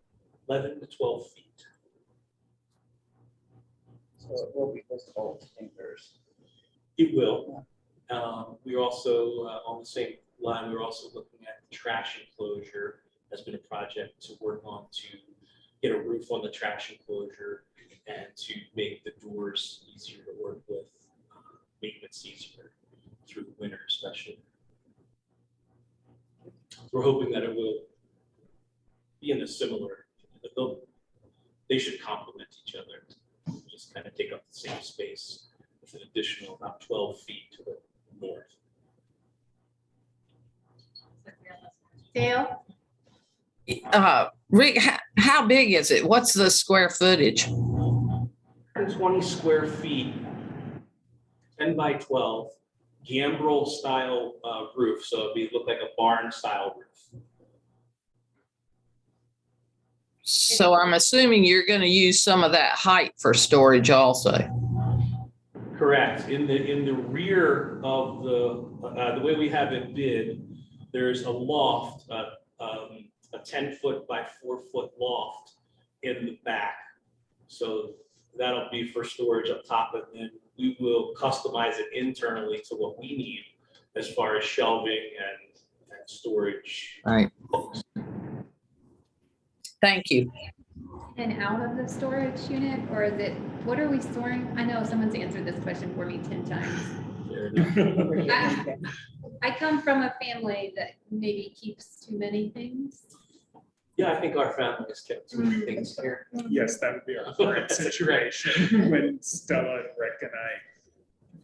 11 to 12 feet. So it will be visible to neighbors. It will. We're also, on the same line, we're also looking at trash enclosure. That's been a project to work on to get a roof on the trash enclosure and to make the doors easier to work with, maintenance easier through the winter especially. We're hoping that it will be in a similar, they should complement each other, just kind of take up the same space with an additional about 12 feet to the north. Dale? Rick, how big is it? What's the square footage? 20 square feet, 10 by 12, gambrel style roof. So look like a barn style roof. So I'm assuming you're going to use some of that height for storage also. Correct. In the rear of the way we have it bid, there's a loft, a 10-foot by 4-foot loft in the back. So that'll be for storage up top, and then we will customize it internally to what we need as far as shelving and storage. All right. Thank you. And out of the storage unit, or is it, what are we storing? I know someone's answered this question for me 10 times. Fair enough. I come from a family that maybe keeps too many things. Yeah, I think our family has kept too many things here. Yes, that would be our current situation. When Stella and Rick and I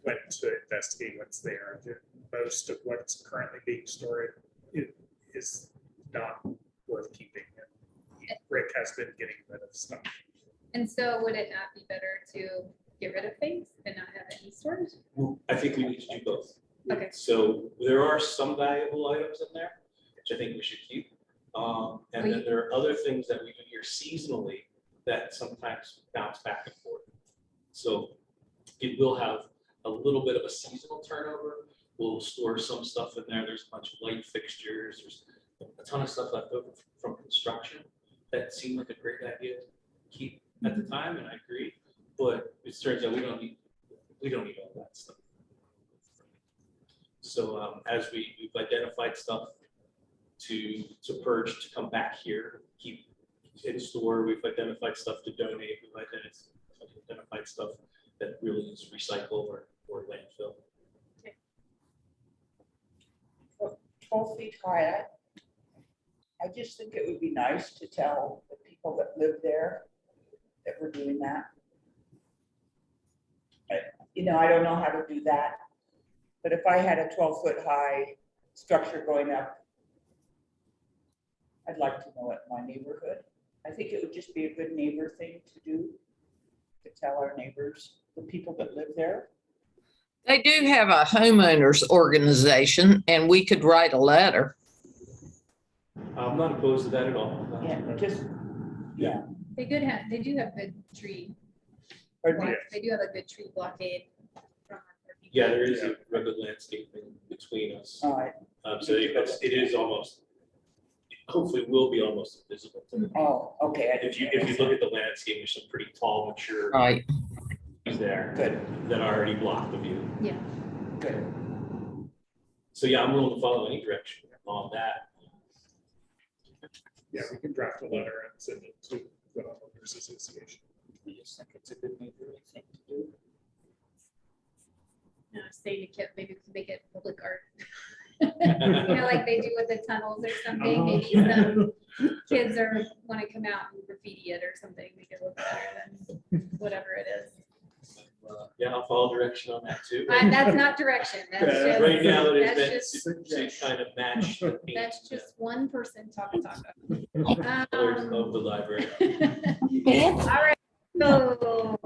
went to investigate what's there, most of what's currently being stored is not worth keeping. And Rick has been getting rid of stuff. And so would it not be better to get rid of things and not have any storage? I think we need to do both. Okay. So there are some valuable items in there, which I think we should keep. And then there are other things that we do here seasonally that sometimes bounce back and forth. So it will have a little bit of a seasonal turnover. We'll store some stuff in there. There's a bunch of light fixtures. There's a ton of stuff left over from construction that seemed like a great idea to keep at the time, and I agree. But it turns out we don't need all that stuff. So as we've identified stuff to purge, to come back here, keep in store, we've identified stuff to donate, we've identified stuff that really is recycle or landfill. 12 feet high. I just think it would be nice to tell the people that live there that we're doing that. I don't know how to do that, but if I had a 12-foot high structure going up, I'd like to know it in my neighborhood. I think it would just be a good neighbor thing to do, to tell our neighbors, the people that live there. They do have a homeowners organization, and we could write a letter. I'm not opposed to that at all. Yeah, They do have good tree. Or- They do have a good tree blockade. Yeah, there is a regular landscaping between us. all right. So it is almost, hopefully will be almost invisible. Oh, okay. If you look at the landscape, there's some pretty tall, mature Right. trees there Good, that already block the view. Yeah. good. So yeah, I'm willing to follow any direction on that. Yeah, we can draft a letter and send it to the homeowners association. I just think it's a good neighborly thing to do. Say to Kip, maybe we can make it public art. Like they do with the tunnels or something. Maybe some kids want to come out and graffiti it or something. Make it look better than whatever it is. Yeah, I'll follow direction on that too. That's not direction. That's just. Right now it that's is meant to kind of match the paint That's just one person talking. colors of the library. All right, so,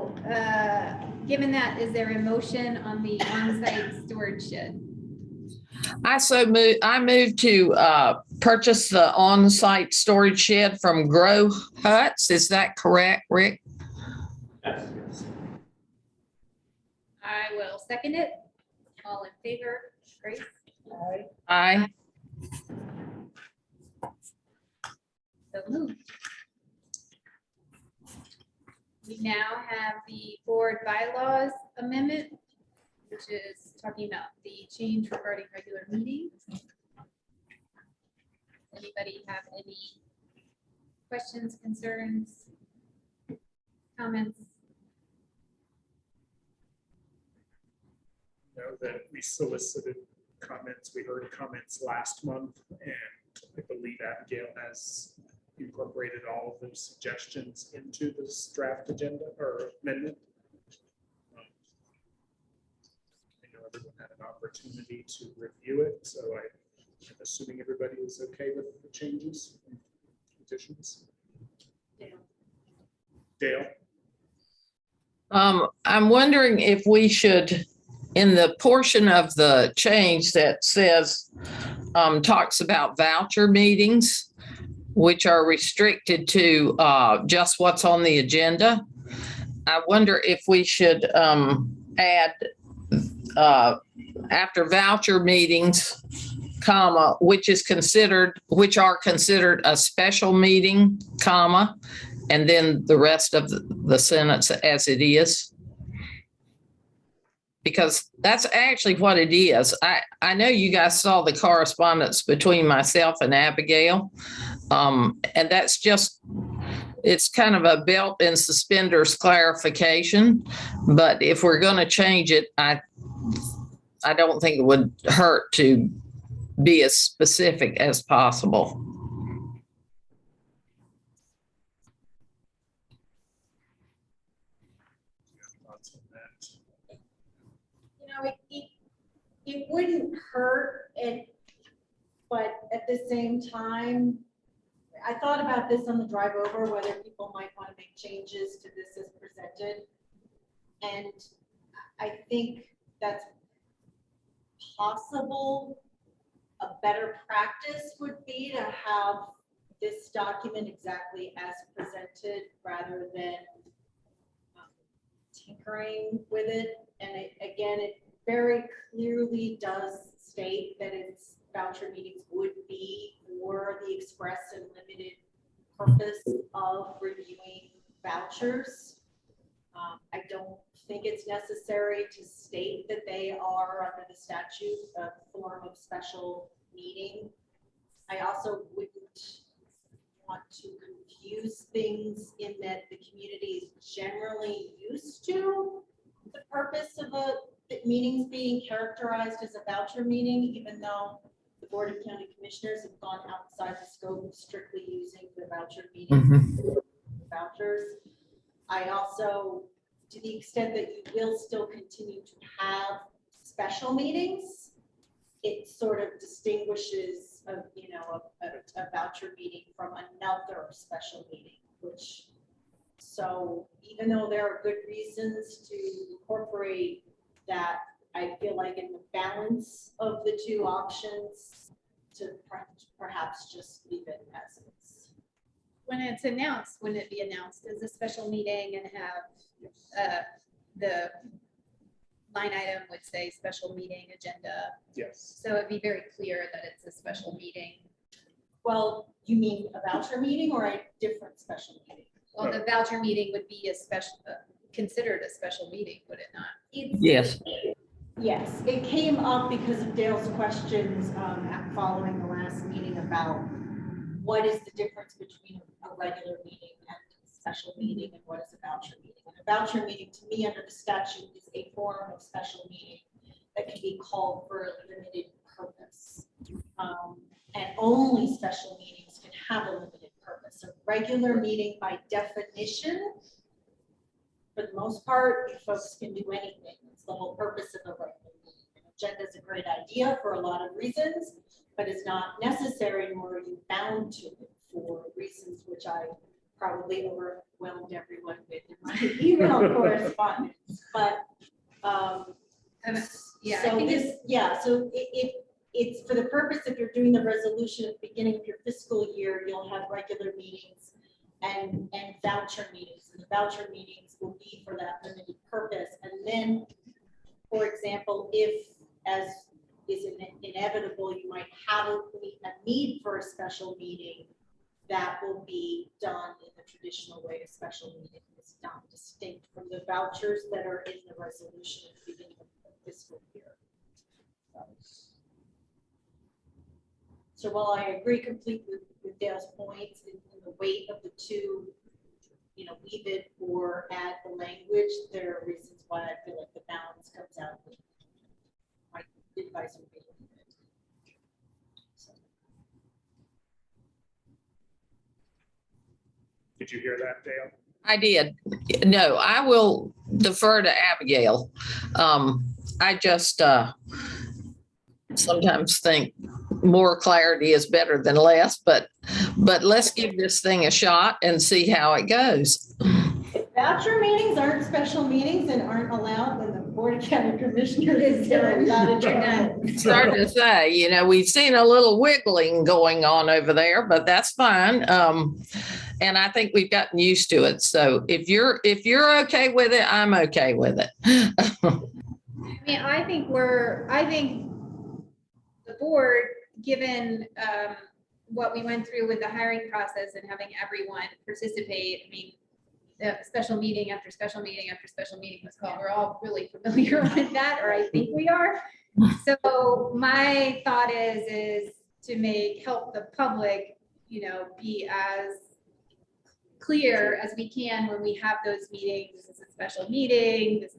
given that, is there a motion on the on-site storage shed? I moved to purchase the on-site storage shed from Grow Huts. Is that correct, Rick? Yes. I will second it. All in favor, Grace? All right. Aye. So moved. We now have the board bylaws amendment, which is talking about the change regarding regular meetings. Anybody have any questions, concerns, comments? Know that we solicited comments, we heard comments last month, and I believe Abigail has incorporated all of those suggestions into this draft agenda or amendment. I know everyone had an opportunity to review it, so I'm assuming everybody is okay with the changes and additions. Dale? I'm wondering if we should, in the portion of the change that says, talks about voucher meetings, which are restricted to just what's on the agenda. I wonder if we should add after voucher meetings, comma, which are considered a special meeting, comma, and then the rest of the sentence as it is. Because that's actually what it is. I know you guys saw the correspondence between myself and Abigail. And that's just, it's kind of a belt and suspenders clarification. But if we're going to change it, I don't think it would hurt to be as specific as possible. Thoughts on that? You know, it wouldn't hurt, but at the same time, I thought about this on the drive over, whether people might want to make changes to this as presented. And I think that's possible. A better practice would be to have this document exactly as presented rather than tinkering with it. And again, it very clearly does state that its voucher meetings would be for the express and limited purpose of reviewing vouchers. I don't think it's necessary to state that they are under the statute a form of special meeting. I also wouldn't want to confuse things in that the community is generally used to the purpose of meetings being characterized as a voucher meeting, even though the Board of County Commissioners have gone outside the scope of strictly using the voucher meetings vouchers. I also, to the extent that you will still continue to have special meetings, it sort of distinguishes a voucher meeting from another special meeting, which, so even though there are good reasons to incorporate that, I feel like in the balance of the two options to perhaps just leave it as is. When it's announced, wouldn't it be announced as a special meeting and have the line item would say special meeting agenda? Yes. So it'd be very clear that it's a special meeting. Well, you mean a voucher meeting or a different special meeting? Well, the voucher meeting would be a special, considered a special meeting, would it not? Yes. Yes, it came up because of Dale's questions following the last meeting about what is the difference between a regular meeting and a special meeting and what is a voucher meeting. And a voucher meeting to me under the statute is a form of special meeting that can be called for a limited purpose. And only special meetings can have a limited purpose. A regular meeting by definition, for the most part, folks can do anything. It's the whole purpose of a regular meeting. An agenda is a great idea for a lot of reasons, but it's not necessary, nor are you bound to it for reasons which I probably overwhelmed everyone with in my email correspondence. But yeah, so I think so it's for the purpose, if you're doing the resolution at the beginning of your fiscal year, you'll have regular meetings and voucher meetings. And the voucher meetings will be for that limited purpose. And then, for example, if, as is inevitable, you might have a need for a special meeting, that will be done in the traditional way a special meeting. It's not distinct from the vouchers that are in the resolution at the beginning of the fiscal year. So while I agree completely with Dale's points in the weight of the two, you know, leave it or add the language, there are reasons why I feel like the balance comes out with my advice would be. So. Did you hear that, Dale? I did. No, I will defer to Abigail. I just sometimes think more clarity is better than less, but let's give this thing a shot and see how it goes. If voucher meetings aren't special meetings and aren't allowed, then the Board of County Commissioners is there. It's hard to say, you know, we've seen a little wiggling going on over there, but that's fine. And I think we've gotten used to it. So if you're okay with it, I'm okay with it. I mean, I think the board, given what we went through with the hiring process and having everyone participate, I mean, the special meeting after special meeting after special meeting was called. We're all really familiar with that, or I think we are. So my thought is to help the public, you know, be as clear as we can when we have those meetings. This is a special meeting. This,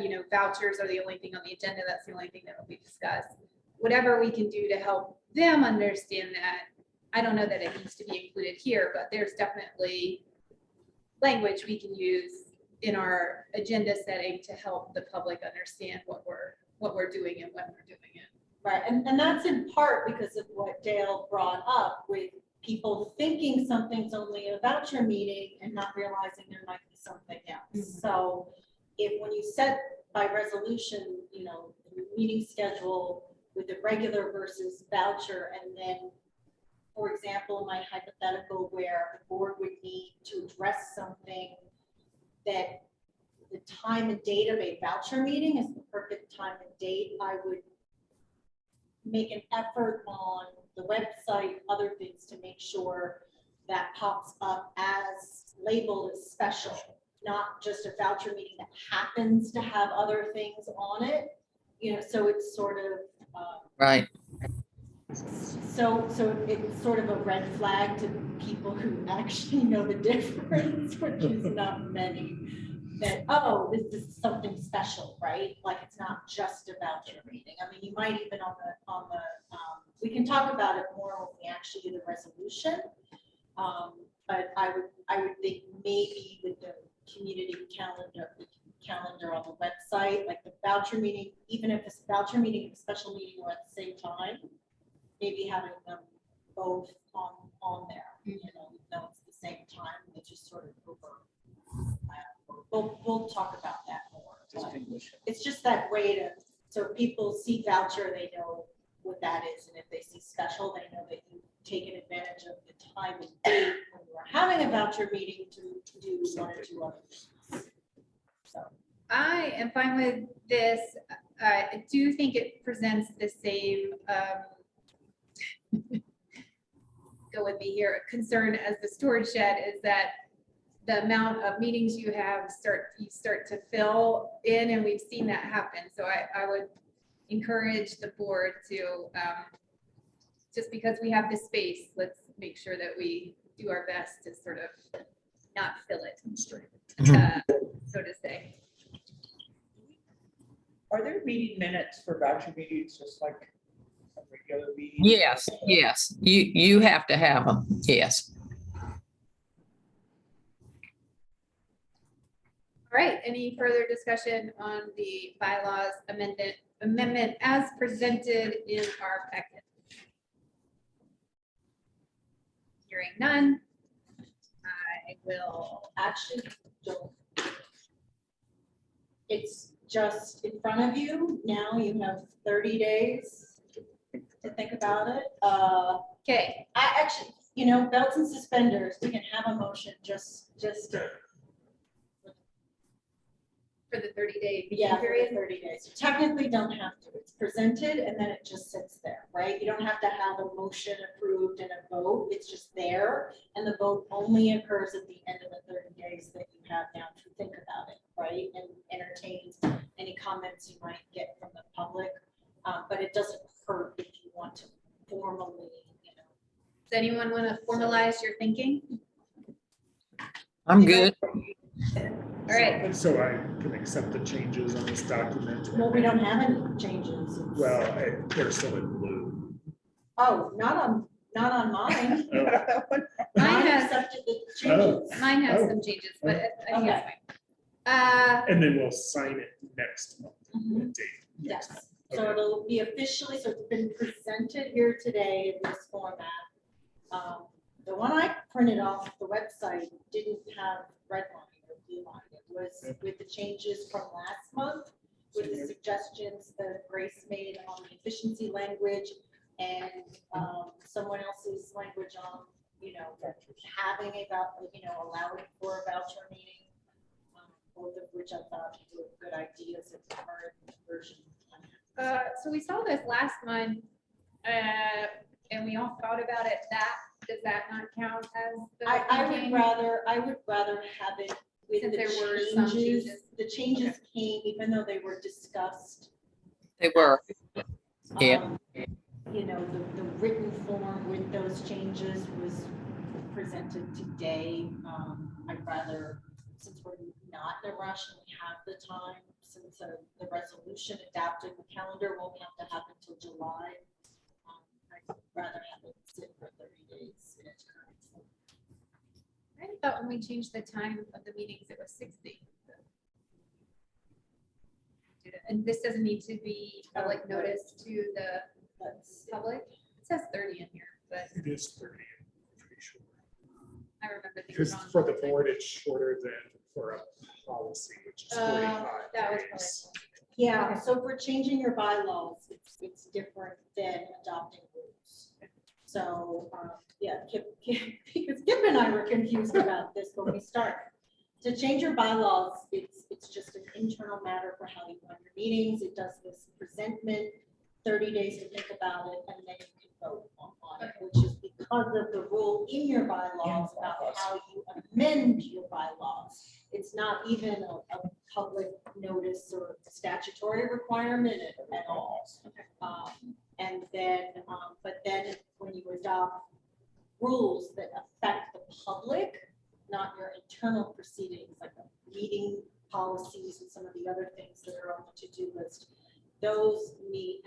you know, vouchers are the only thing on the agenda. That's the only thing that will be discussed. Whatever we can do to help them understand that. I don't know that it needs to be included here, but there's definitely language we can use in our agenda setting to help the public understand what we're doing and when we're doing it. Right, and that's in part because of what Dale brought up with people thinking something's only a voucher meeting and not realizing there might be something else. So when you set by resolution, you know, the meeting schedule with the regular versus voucher, and then, for example, in my hypothetical where the board would need to address something that the time and date of a voucher meeting is the perfect time and date, I would make an effort on the website, other things to make sure that pops up as labeled as special, not just a voucher meeting that happens to have other things on it, you know, so it's sort of Right. So it's sort of a red flag to people who actually know the difference, which is not many, that, oh, this is something special, right? Like it's not just a voucher meeting. I mean, you might even on the we can talk about it more when we actually do the resolution. But I would think maybe with the community calendar on the website, like the voucher meeting, even if it's voucher meeting and special meeting are at the same time, maybe having them both on there, you know, even though it's the same time, they just sort of over. We'll talk about that more. It's just that way so people see voucher, they know what that is, and if they see special, they know that you've taken advantage of the time and date when you are having a voucher meeting to do one or two other things. So I am fine with this. I do think it presents the same go with me here, concern as the storage shed, is that the amount of meetings you have you start to fill in, and we've seen that happen. So I would encourage the board to just because we have this space, let's make sure that we do our best to sort of not fill it, so to say. Are there meeting minutes for voucher meetings, just like a regular meeting? Yes. You have to have them. Yes. All right, any further discussion on the bylaws amendment as presented in our packet? Hearing none, I will actually don't. It's just in front of you. Now you have 30 days to think about it. okay. I actually, you know, belts and suspenders, we can have a motion just to. For the 30-day Yeah, for the period? 30 days. You technically don't have to. It's presented and then it just sits there, right? You don't have to have a motion approved and a vote. It's just there. And the vote only occurs at the end of the 30 days that you have now to think about it, right? And entertain any comments you might get from the public. But it doesn't hurt if you want to formally, Does anyone want to formalize your thinking? I'm good. All right. So I can accept the changes on this document. well, we don't have any changes. It's- Well, they're still in blue. Oh, not on mine. Mine Mine has, accepted the changes. mine has Oh. some changes, but I think it's Okay. fine. And then we'll sign it next month. Mhm. the date next month. Yes, so it'll be officially, so it's been presented here today in this format. The one I printed off the website didn't have red line or blue line. It was with the changes from last month, with the suggestions that Grace made on the efficiency language and someone else's language on, having allowing for a voucher meeting. Both of which I thought were good ideas at the current version. So we saw this last month, and we all thought about it. Does that not count as the I thinking? would rather have it with Since the there were some changes. changes. The changes came even though they were discussed. They were. Yeah. The written form with those changes was presented today. I'd rather, since we're not in a rush and we have the time, since the resolution adapting the calendar won't have to happen till July. I'd rather have it sit for 30 days in its current form. I thought when we changed the time of the meetings, it was 60. And this doesn't need to be public notice to the public. It says 30 in here, but It is 30, I'm pretty sure. I remember thinking Because wrong. for the board, it's shorter than for a policy, which is 45 that was days. Yeah, so if we're changing your bylaws, it's different than adopting rules. So, yeah, because Kip and I were confused about this when we started. To change your bylaws, it's just an internal matter for how you run your meetings. It does this presentment, 30 days to think about it, and then you can vote on it, which is because of the rule in your bylaws about how you amend your bylaws. It's not even a public notice or statutory requirement at all. And then, but then when you adopt rules that affect the public, not your internal proceedings, like the meeting policies and some of the other things that are on the to-do list, those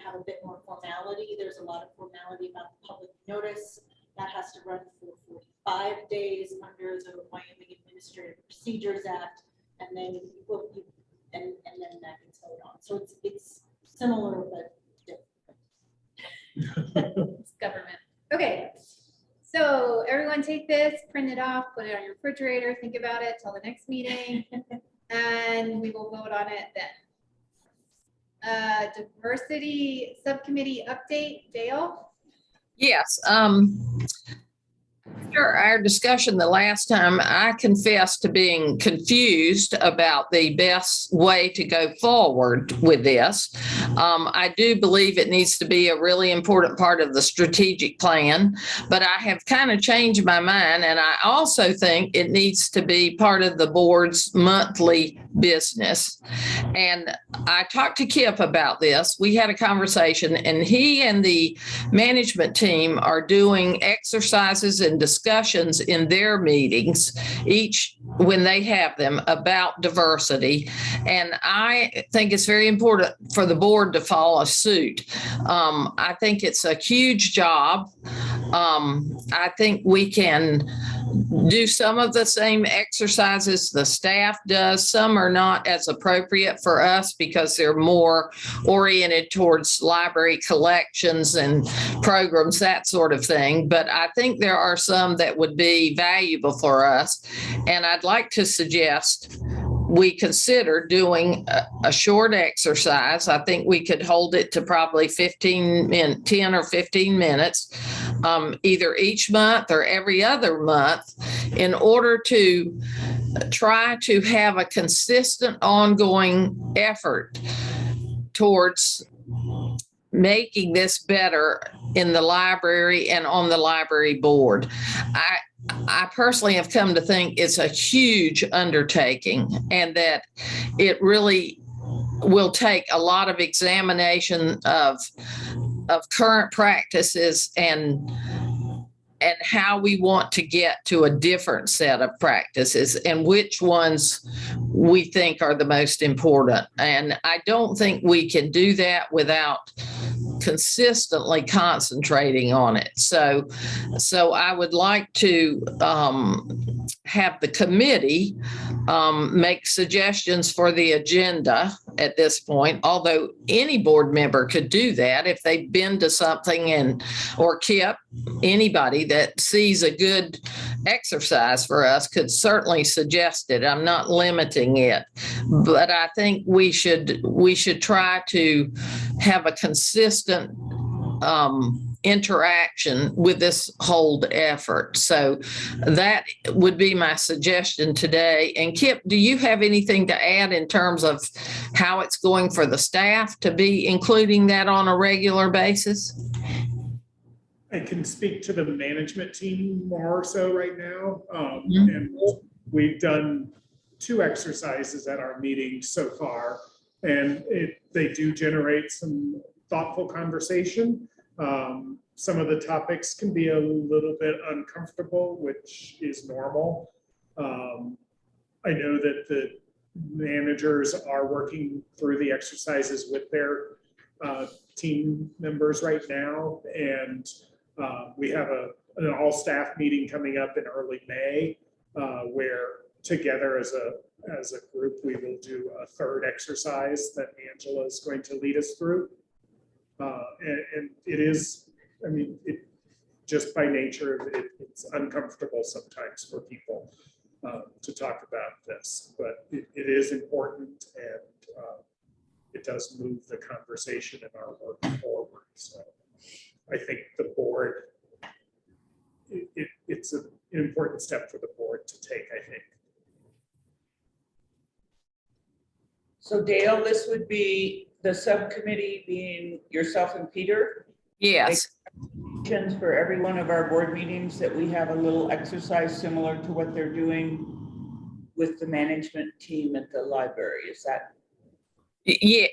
have a bit more formality. There's a lot of formality about the public notice that has to run for 45 days under the Wyoming Administrative Procedures Act, and then and then that gets voted on. So it's similar but different. It's government. Okay. So everyone take this, print it off, put it on your refrigerator, think about it till the next meeting, and we will vote on it then. Diversity Subcommittee update, Dale? Yes, after our discussion the last time, I confessed to being confused about the best way to go forward with this. I do believe it needs to be a really important part of the strategic plan, but I have kind of changed my mind, and I also think it needs to be part of the board's monthly business. And I talked to Kip about this. We had a conversation, and he and the management team are doing exercises and discussions in their meetings each when they have them about diversity. And I think it's very important for the board to follow suit. I think it's a huge job. I think we can do some of the same exercises the staff does. Some are not as appropriate for us because they're more oriented towards library collections and programs, that sort of thing. But I think there are some that would be valuable for us. And I'd like to suggest we consider doing a short exercise. I think we could hold it to probably 10 or 15 minutes, either each month or every other month, in order to try to have a consistent ongoing effort towards making this better in the library and on the library board. I personally have come to think it's a huge undertaking and that it really will take a lot of examination of current practices and how we want to get to a different set of practices and which ones we think are the most important. And I don't think we can do that without consistently concentrating on it. So I would like to have the committee make suggestions for the agenda at this point, although any board member could do that if they've been to something or Kip, anybody that sees a good exercise for us could certainly suggest it. I'm not limiting it, but I think we should try to have a consistent interaction with this whole effort. So that would be my suggestion today. And Kip, do you have anything to add in terms of how it's going for the staff to be including that on a regular basis? I can speak to the management team more so right now. And we've done 2 exercises at our meetings so far, and they do generate some thoughtful conversation. Some of the topics can be a little bit uncomfortable, which is normal. I know that the managers are working through the exercises with their team members right now, and we have an all-staff meeting coming up in early May, where together as a group we will do a 3rd exercise that Angela is going to lead us through. And it is, I mean, just by nature, it's uncomfortable sometimes for people to talk about this, but it is important, and it does move the conversation in our work forward. So I think the board, it's an important step for the board to take, I think. So Dale, this would be the subcommittee being yourself and Peter? Yes. For every one of our board meetings that we have a little exercise similar to what they're doing with the management team at the library. Is that? Yeah,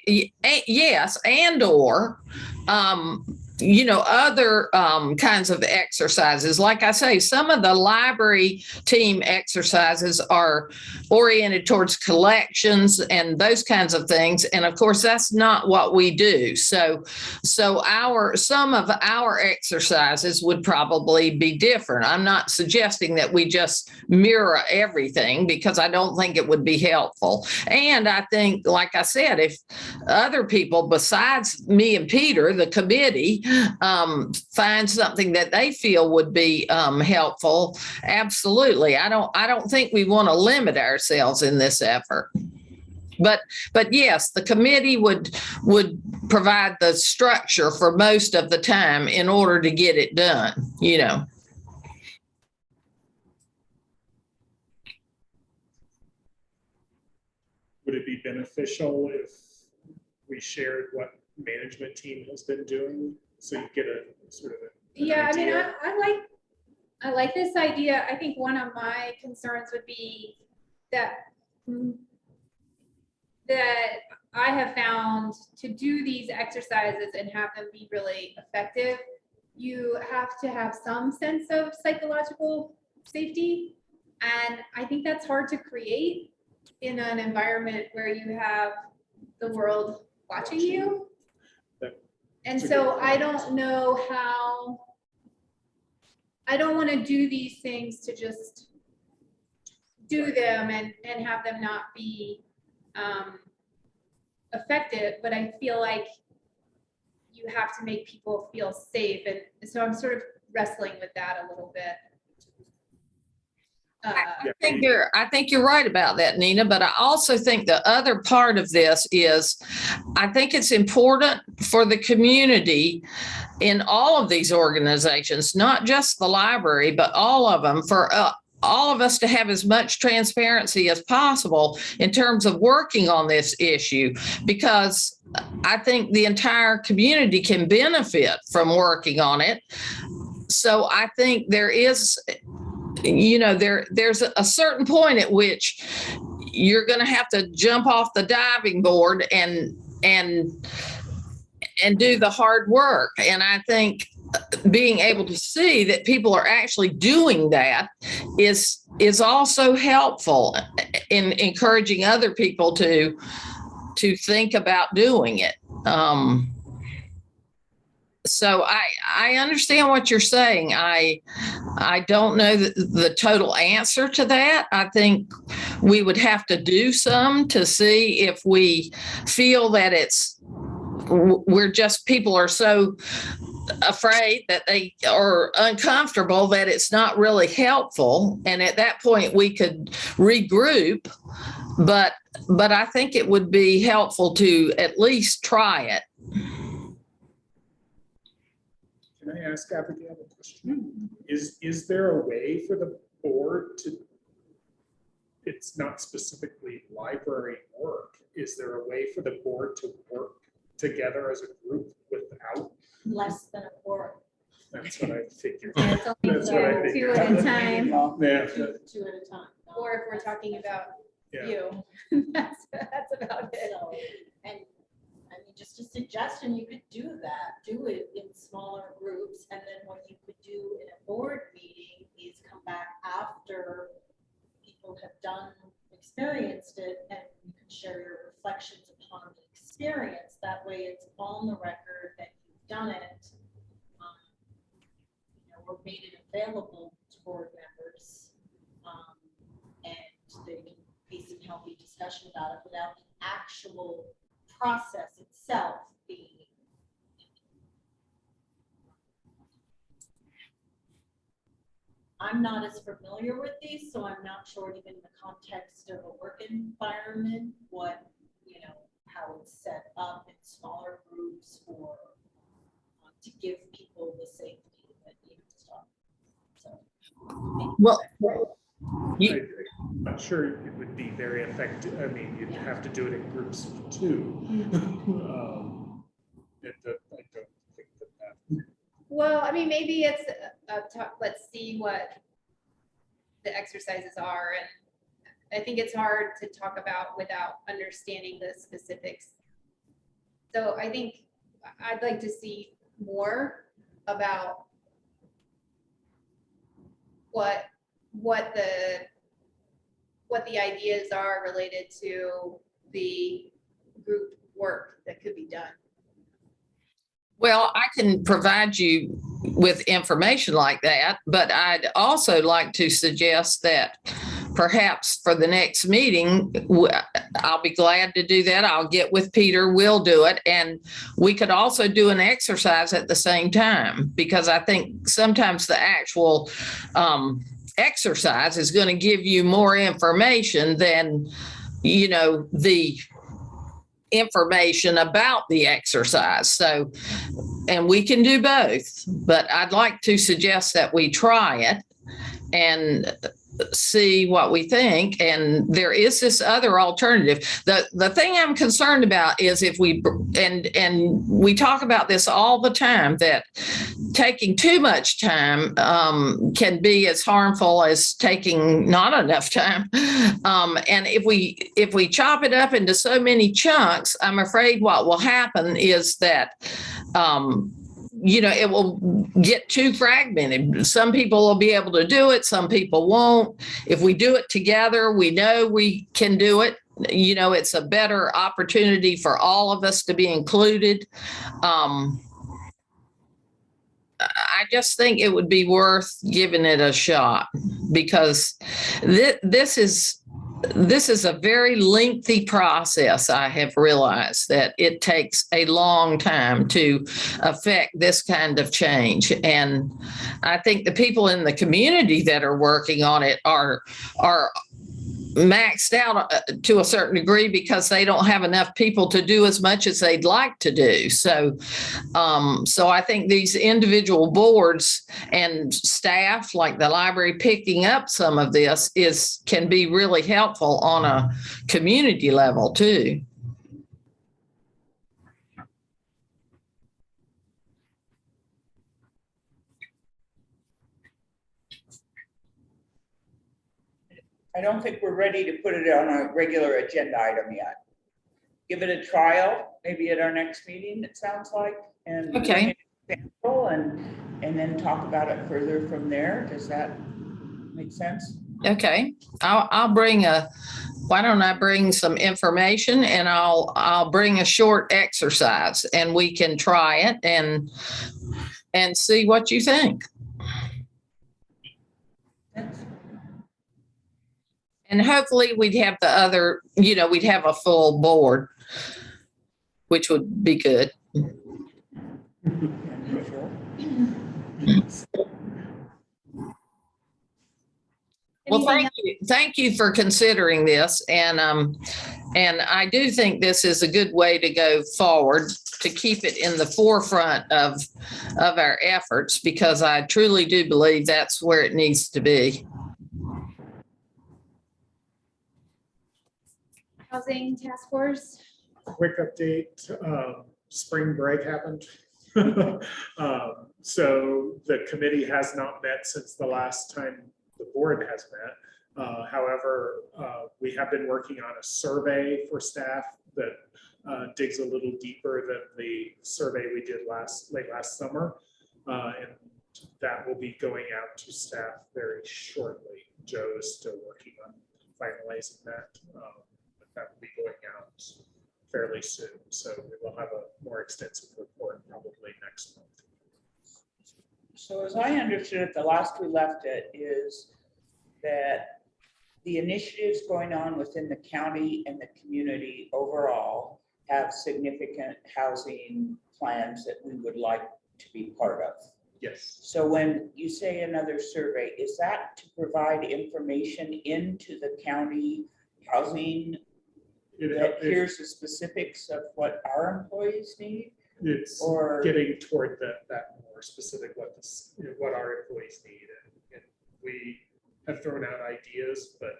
yes, and or other kinds of exercises. Like I say, some of the library team exercises are oriented towards collections and those kinds of things. And of course, that's not what we do. So some of our exercises would probably be different. I'm not suggesting that we just mirror everything because I don't think it would be helpful. And I think, like I said, if other people besides me and Peter, the committee, find something that they feel would be helpful, absolutely. I don't think we want to limit ourselves in this effort. But yes, the committee would provide the structure for most of the time in order to get it done, Would it be beneficial if we shared what management team has been doing, so you get a sort of Yeah, I mean, I like this idea. I think one of my concerns would be that I have found to do these exercises and have them be really effective, you have to have some sense of psychological safety. And I think that's hard to create in an environment where you have the world watching you. And so I don't know how, I don't want to do these things to just do them and have them not be effective, but I feel like you have to make people feel safe. And so I'm sort of wrestling with that a little bit. I think you're right about that, Nina, but I also think the other part of this is I think it's important for the community in all of these organizations, not just the library, but all of them, for all of us to have as much transparency as possible in terms of working on this issue, because I think the entire community can benefit from working on it. So I think there is, there's a certain point at which you're going to have to jump off the diving board and do the hard work. And I think being able to see that people are actually doing that is also helpful in encouraging other people to think about doing it. So I understand what you're saying. I don't know the total answer to that. I think we would have to do some to see if we feel that people are so afraid that they are uncomfortable that it's not really helpful. And at that point we could regroup, but I think it would be helpful to at least try it. Can I ask Abigail a question? Is there a way for the board to, it's not specifically library work, is there a way for the board to work together as a group without? Less than a quorum. That's what I figured. Yeah, it's only That's what I two figured. at a time. Yeah, Two at a time. Or if we're talking about yeah. you, that's about it. So, and I mean, just a suggestion, you could do that, do it in smaller groups. And then what you could do in a board meeting is come back after people have experienced it, and you can share your reflections upon the experience. That way it's on the record that you've done it, or made it available to board members. And they can be some healthy discussion about it without the actual process itself being. I'm not as familiar with these, so I'm not sure even in the context of a work environment, how it's set up in smaller groups or to give people the safety that you talk. So. Well, I'm not sure it would be very effective. I mean, you'd have to do it in groups of two. I don't think that. Well, I mean, maybe it's let's see what the exercises are. And I think it's hard to talk about without understanding the specifics. So I think I'd like to see more about what the ideas are related to the group work that could be done. Well, I can provide you with information like that, but I'd also like to suggest that perhaps for the next meeting, I'll be glad to do that. I'll get with Peter, we'll do it. And we could also do an exercise at the same time, because I think sometimes the actual exercise is going to give you more information than, the information about the exercise. So, and we can do both, but I'd like to suggest that we try it and see what we think. And there is this other alternative. The thing I'm concerned about is if we, and we talk about this all the time, that taking too much time can be as harmful as taking not enough time. And if we chop it up into so many chunks, I'm afraid what will happen is that it will get too fragmented. Some people will be able to do it, some people won't. If we do it together, we know we can do it. It's a better opportunity for all of us to be included. I just think it would be worth giving it a shot, because this is a very lengthy process. I have realized that it takes a long time to affect this kind of change. And I think the people in the community that are working on it are maxed out to a certain degree because they don't have enough people to do as much as they'd like to do. So, so I think these individual boards and staff, like the library, picking up some of this can be really helpful on a community level too. I don't think we're ready to put it on a regular agenda item yet. Give it a trial, maybe at our next meeting, it sounds like, and Okay. example, and then talk about it further from there. Does that make sense? Okay, I'll bring why don't I bring some information and I'll bring a short exercise and we can try it and see what you think. And hopefully we'd have the other, we'd have a full board, which would be good. Well, thank you for considering this. And I do think this is a good way to go forward, to keep it in the forefront of our efforts, because I truly do believe that's where it needs to be. Housing task force. Quick update, spring break happened. So the committee has not met since the last time the board has met. However, we have been working on a survey for staff that digs a little deeper than the survey we did late last summer. And that will be going out to staff very shortly. Joe is still working on finalizing that. But that will be going out fairly soon. So we will have a more extensive report probably next month. So as I understood it, the last we left it is that the initiatives going on within the county and the community overall have significant housing plans that we would like to be part of. Yes. So when you say another survey, is that to provide information into the county housing that here's the specifics of what our employees need? It's or getting toward that more specific what our employees need. And we have thrown out ideas, but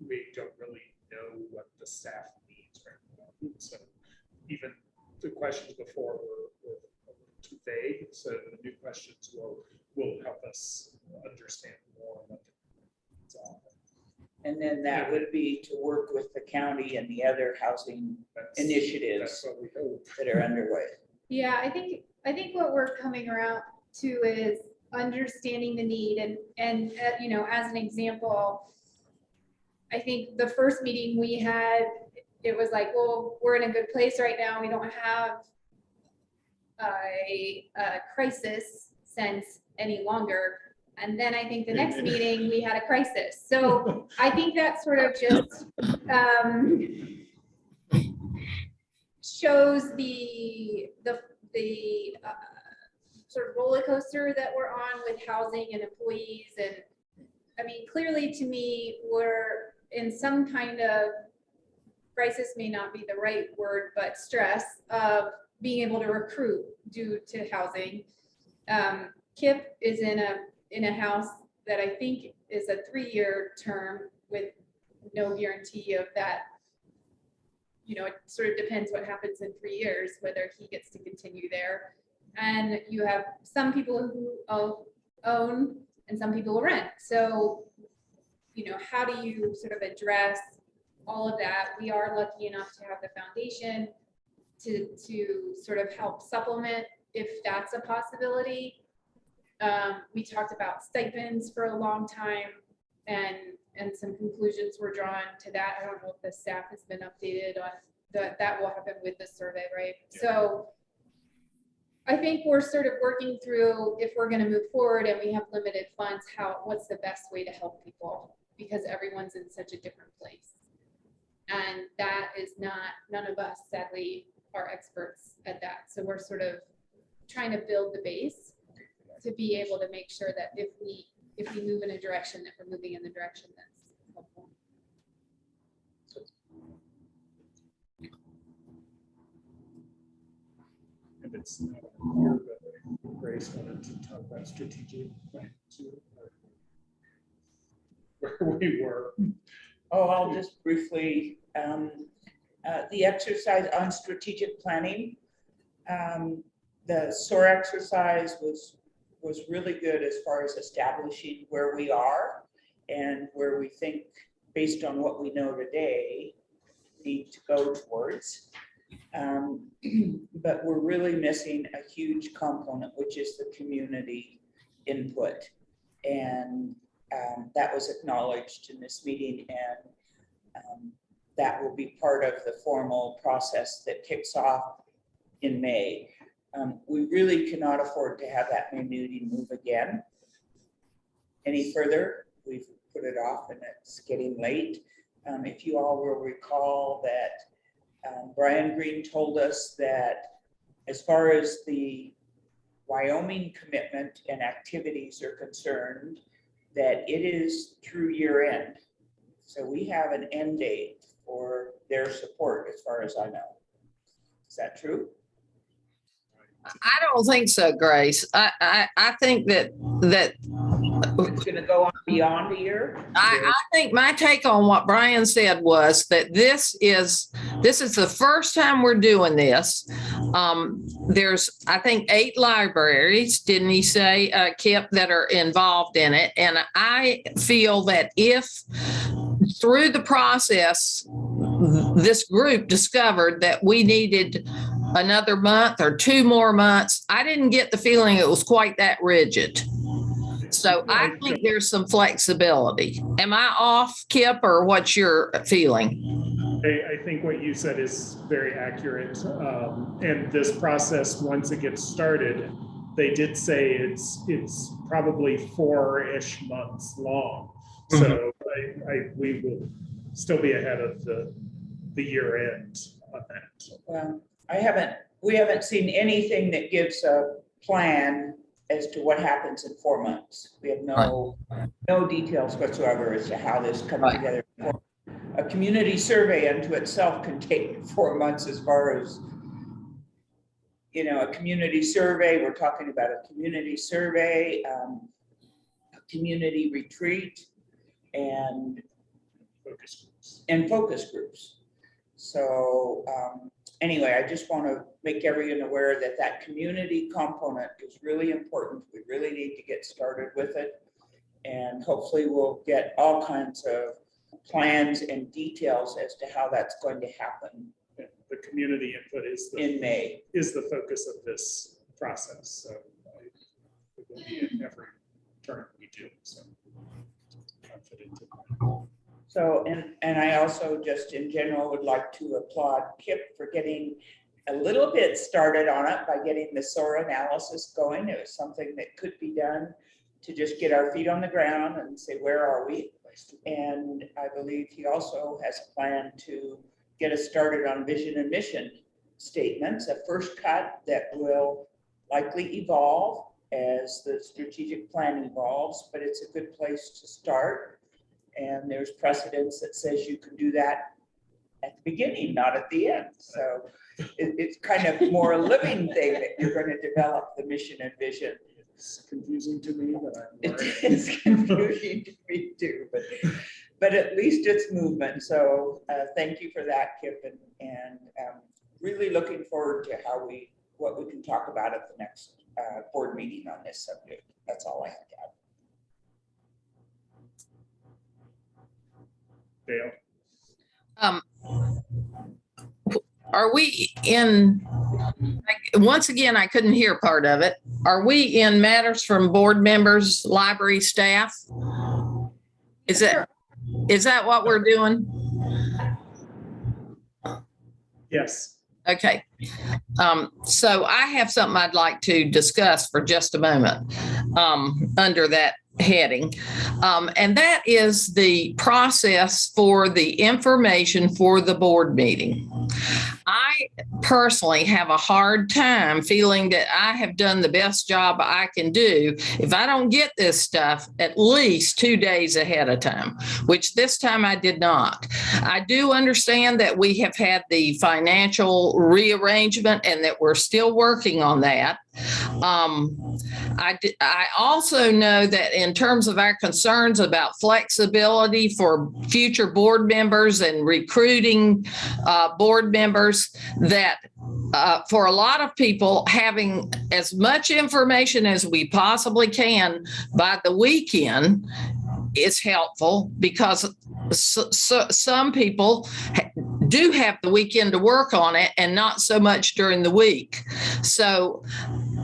we don't really know what the staff needs right now. So even the questions before were a little too vague. So the new questions will help us understand more what the needs are. And then that would be to work with the county and the other housing initiatives That's what we hope. that are underway. Yeah, I think what we're coming around to is understanding the need and as an example, I think the first meeting we had, it was like, well, we're in a good place right now. We don't have a crisis sense any longer. And then I think the next meeting we had a crisis. So I think that sort of just shows the sort of roller coaster that we're on with housing and employees. And I mean, clearly to me, we're in some kind of crisis, may not be the right word, but stress of being able to recruit due to housing. Kip is in a house that I think is a 3-year term with no guarantee of that. It sort of depends what happens in 3 years, whether he gets to continue there. And you have some people who own and some people who rent. So, how do you sort of address all of that? We are lucky enough to have the foundation to sort of help supplement if that's a possibility. We talked about stipends for a long time and some conclusions were drawn to that. I don't know if the staff has been updated on that will happen with the survey, right? Yeah. So I think we're sort of working through, if we're going to move forward and we have limited funds, what's the best way to help people, because everyone's in such a different place. And that is none of us sadly are experts at that. So we're sort of trying to build the base to be able to make sure that if we move in a direction, that we're moving in the direction that's helpful. And it's not here, but Grace wanted to talk about strategic plan too, or where we were. Oh, I'll just briefly, the exercise on strategic planning. The SOAR exercise was really good as far as establishing where we are and where we think, based on what we know today, need to go towards. But we're really missing a huge component, which is the community input. And that was acknowledged in this meeting, and that will be part of the formal process that kicks off in May. We really cannot afford to have that May meeting move again any further. We've put it off and it's getting late. If you all will recall that Brian Green told us that as far as the Wyoming commitment and activities are concerned, that it is through year end. So we have an end date for their support as far as I know. Is that true? I don't think so, Grace. I think that It's going to go on beyond a year? I think my take on what Brian said was that this is the first time we're doing this. There's, I think, 8 libraries, didn't he say, Kip, that are involved in it. And I feel that if through the process, this group discovered that we needed another month or 2 more months, I didn't get the feeling it was quite that rigid. So I think there's some flexibility. Am I off, Kip, or what's your feeling? I think what you said is very accurate. And this process, once it gets started, they did say it's probably 4-ish months long. So we will still be ahead of the year end on that. Well, we haven't seen anything that gives a plan as to what happens in 4 months. We have no details whatsoever as to how this comes together. A community survey unto itself can take 4 months as far as, you know, a community survey. We're talking about a community survey, a community retreat, and focus groups. So anyway, I just want to make everyone aware that that community component is really important. We really need to get started with it. And hopefully we'll get all kinds of plans and details as to how that's going to happen. The community input is in May. Is the focus of this process. So it will be in every turn we do. So confident in that. So, and I also just in general would like to applaud Kip for getting a little bit started on it by getting the SOAR analysis going. It was something that could be done to just get our feet on the ground and say, where are we? And I believe he also has a plan to get us started on vision and mission statements, a first cut that will likely evolve as the strategic plan evolves, but it's a good place to start. And there's precedence that says you can do that at the beginning, not at the end. So it's kind of more a living thing that you're going to develop the mission and vision. It's confusing to me, but It's confusing to me too, but at least it's movement. So thank you for that, Kip, and really looking forward to what we can talk about at the next board meeting on this subject. That's all I have to add. Dale. Are we in, once again, I couldn't hear part of it. Are we in matters from board members, library staff? Is that what we're doing? Yes. Okay. So I have something I'd like to discuss for just a moment under that heading. And that is the process for the information for the board meeting. I personally have a hard time feeling that I have done the best job I can do if I don't get this stuff at least 2 days ahead of time, which this time I did not. I do understand that we have had the financial rearrangement and that we're still working on that. I also know that in terms of our concerns about flexibility for future board members and recruiting board members, that for a lot of people, having as much information as we possibly can by the weekend is helpful, because some people do have the weekend to work on it and not so much during the week. So,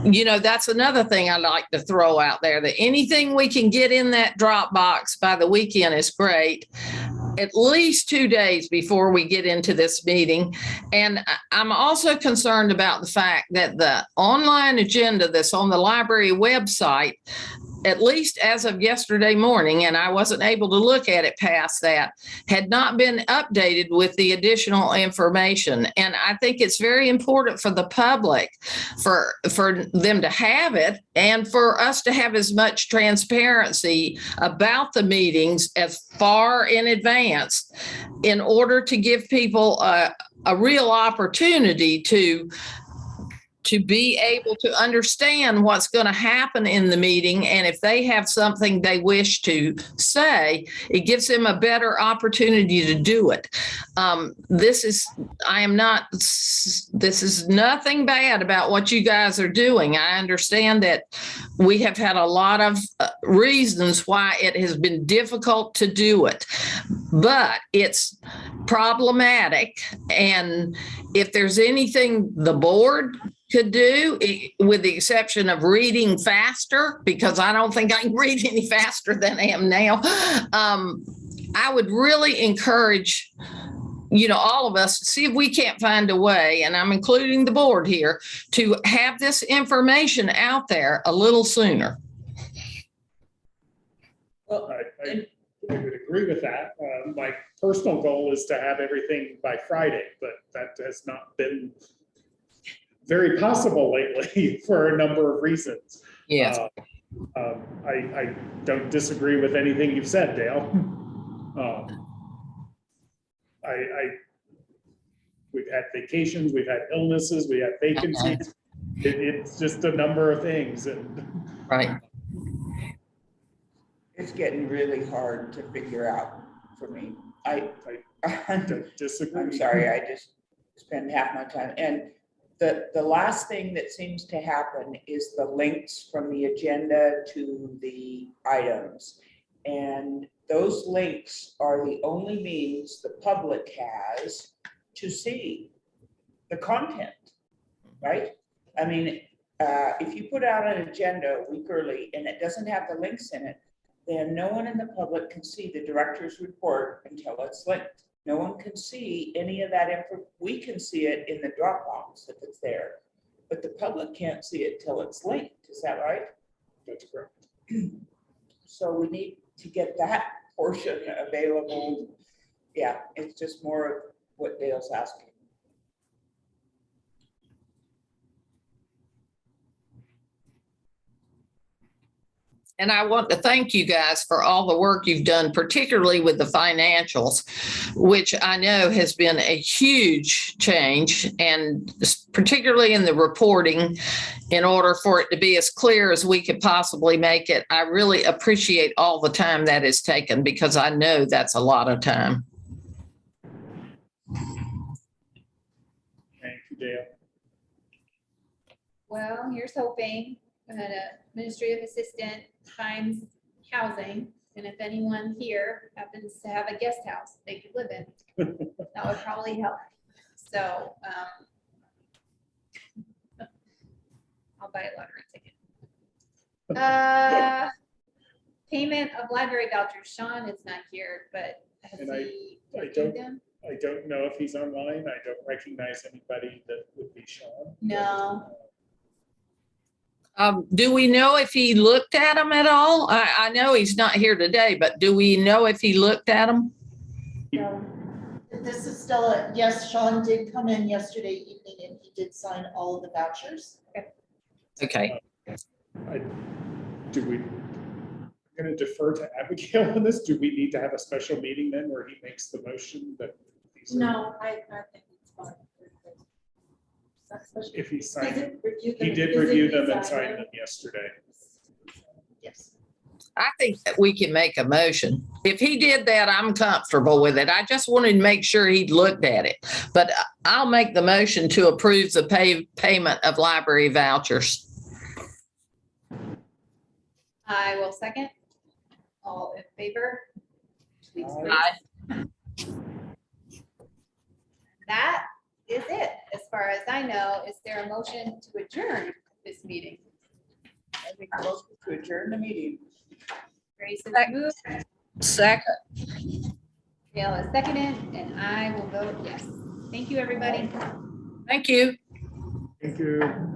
that's another thing I like to throw out there, that anything we can get in that Dropbox by the weekend is great, at least 2 days before we get into this meeting. And I'm also concerned about the fact that the online agenda that's on the library website, at least as of yesterday morning, and I wasn't able to look at it past that, had not been updated with the additional information. And I think it's very important for the public, for them to have it, and for us to have as much transparency about the meetings as far in advance, in order to give people a real opportunity to be able to understand what's going to happen in the meeting. And if they have something they wish to say, it gives them a better opportunity to do it. This is nothing bad about what you guys are doing. I understand that we have had a lot of reasons why it has been difficult to do it, but it's problematic. And if there's anything the board could do, with the exception of reading faster, because I don't think I can read any faster than I am now, I would really encourage all of us to see if we can't find a way, and I'm including the board here, to have this information out there a little sooner. Well, I would agree with that. My personal goal is to have everything by Friday, but that has not been very possible lately for a number of reasons. Yes. I don't disagree with anything you've said, Dale. We've had vacations, we've had illnesses, we had vacancies. It's just a number of things. Right. it's getting really hard to figure out for me. I Don't disagree. I'm sorry, I just spend half my time. And the last thing that seems to happen is the links from the agenda to the items. And those links are the only means the public has to see the content, right? I mean, if you put out an agenda a week early and it doesn't have the links in it, then no one in the public can see the director's report until it's linked. No one can see any of that info. We can see it in the Dropbox if it's there, but the public can't see it till it's linked. Is that right? That's correct. So we need to get that portion available. Yeah, it's just more of what Dale's asking. And I want to thank you guys for all the work you've done, particularly with the financials, which I know has been a huge change, and particularly in the reporting, in order for it to be as clear as we could possibly make it. I really appreciate all the time that is taken, because I know that's a lot of time. Thank you, Dale. Well, here's hoping that an administrative assistant finds housing, and if anyone here happens to have a guest house they could live in, that would probably help. So I'll buy a lottery ticket. Payment of library vouchers. Sean is not here, but has And he I reviewed them? I don't know if he's online. I don't recognize anybody that would be Sean. No. Do we know if he looked at them at all? I know he's not here today, but do we know if he looked at them? The This is Stella. Yes, Sean did come in yesterday evening and he did sign all of the vouchers. Okay, Do we, I'm gonna defer to Abigail on this. Do we need to have a special meeting then where he makes the motion that? these are- No, I think it's fine. If he signed, He he did review them and signed them yesterday. Yes. I think that we can make a motion. If he did that, I'm comfortable with it. I just wanted to make sure he'd looked at it. But I'll make the motion to approve the payment of library vouchers. I will second. All in favor? Please raise. Aye. That is it, as far as I know. Is there a motion to adjourn this meeting? I think we're supposed to adjourn the meeting. Grace is moved, Second. Gail is seconded, and I will vote yes. Thank you, everybody. Thank you. Thank you.